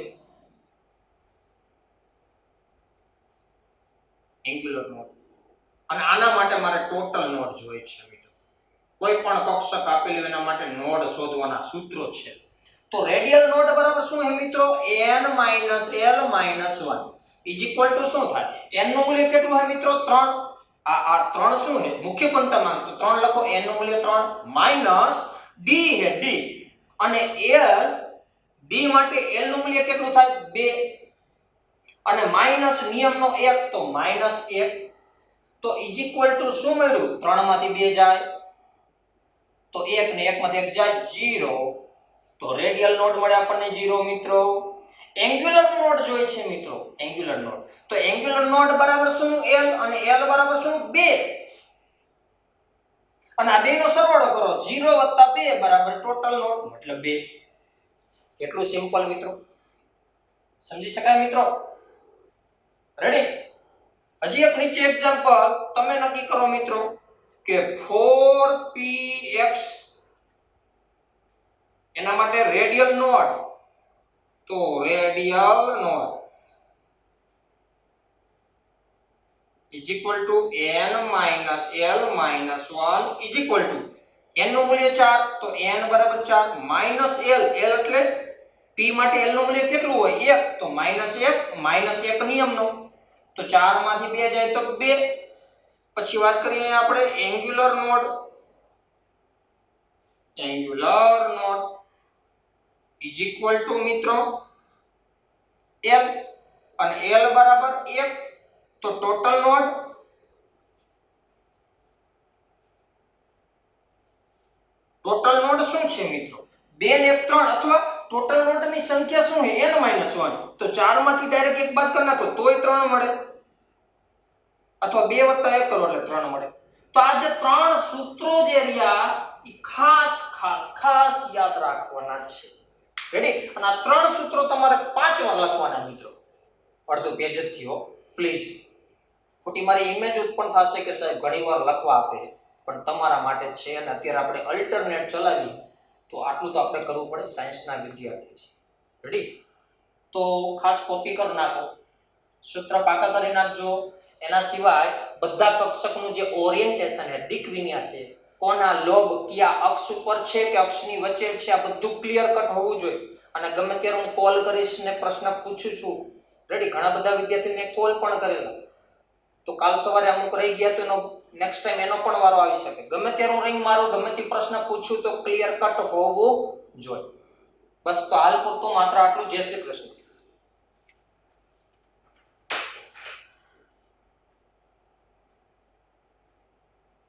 Angular node. અને આના માટે મારે ટોટલ નોડ જોઈએ છે મિત્રો. કોઈ પણ કક્ષક આપેલું એના માટે નોડ શોધવાના સૂત્રો છે. તો રેડિયલ નોડ બરાબર શું છે મિત્રો? n-l-1 શું થાય? n નું મૂલ્ય કેટલું છે મિત્રો? 3. આ 3 શું છે? મુખ્ય ક્વોન્ટમાર્ક. તો 3 લખો. n નું મૂલ્ય 3 માઈનસ d છે d, અને l d માટે l નું મૂલ્ય કેટલું થાય? 2, અને માઈનસ નિયમનો 1 તો -1. તો શું મળ્યું? 3 માંથી 2 જાય તો 1 ને 1 માંથી 1 જાય 0. તો રેડિયલ નોડ મળે આપણને 0 મિત્રો. એંગ્યુલર નોડ જોઈએ છે મિત્રો. Angular node. તો એંગ્યુલર નોડ બરાબર શું? l, અને l બરાબર શું? 2. અને આ બેનો સરવાળો કરો. 0 + 2 બરાબર ટોટલ નોડ મતલબ 2. કેટલું સિમ્પલ મિત્રો. સમજી શકાય મિત્રો? રેડી? હજી એક નીચે એક્ઝામ્પલ તમે નક્કી કરો મિત્રો કે 4px, એના માટે રેડિયલ નોડ. તો રેડિયલ નોડ n-l-1 n નું મૂલ્ય 4 તો n બરાબર 4 માઈનસ l એટલે p માટે l નું મૂલ્ય કેટલું હોય? 1 તો -1 નિયમનો. તો 4 માંથી 2 જાય તો 2. પછી વાત કરીએ આપણે એંગ્યુલર નોડ. મિત્રો l, અને l બરાબર 1 તો ટોટલ નોડ શું છે મિત્રો? 2 ને 3 અથવા ટોટલ નોટની સંખ્યા શું છે n-1, તો 4 માંથી ડાયરેક્ટ એક બાદ કરી નાખો તોય 3 મળે, અથવા 2 + 1 કરો એટલે 3 મળે. તો આ જે 3 સૂત્રો જે રહ્યા એ ખાસ યાદ રાખવાના છે. રેડી? અને આ 3 સૂત્રો તમારે 5 વાર લખવાના મિત્રો. અડધું પેજ જ થયો પ્લીઝ. ખોટી મારી ઇમેજ ઉત્પન્ન થશે કે સાહેબ ઘણીવાર લખવા આપે, પણ તમારા માટે છે. અને અત્યારે આપણે અલ્ટરનેટ ચલાવી તો આટલું તો આપણે કરવું પડે, સાયન્સના વિદ્યાર્થી છે. રેડી? તો ખાસ કોપી કરી નાખો, સૂત્ર પાકા કરી નાખજો. એના સિવાય બધા કક્ષકનું જે ઓરિએન્ટેશન છે, દિક વિન્યાસ છે, કોના લોબ કયા અક્ષ ઉપર છે કે અક્ષની વચ્ચે છે, આ બધું ક્લિયર કટ હોવું જોઈએ. અને ગમે ત્યારે હું કોલ કરીશ ને પ્રશ્ન પૂછું છું. રેડી? ઘણા બધા વિદ્યાર્થીને કોલ પણ કરેલા, તો કાલ સવારે અમુક રહી ગયા તો એનો નેક્સ્ટ ટાઈમ એનો પણ વારો આવી શકે. ગમે ત્યારે હું રિંગ મારું, ગમે તે પ્રશ્ન પૂછું તો ક્લિયર કટ હોવું જોઈએ. બસ તો હાલ પૂરતું માત્ર આટલું. જય શ્રી કૃષ્ણ.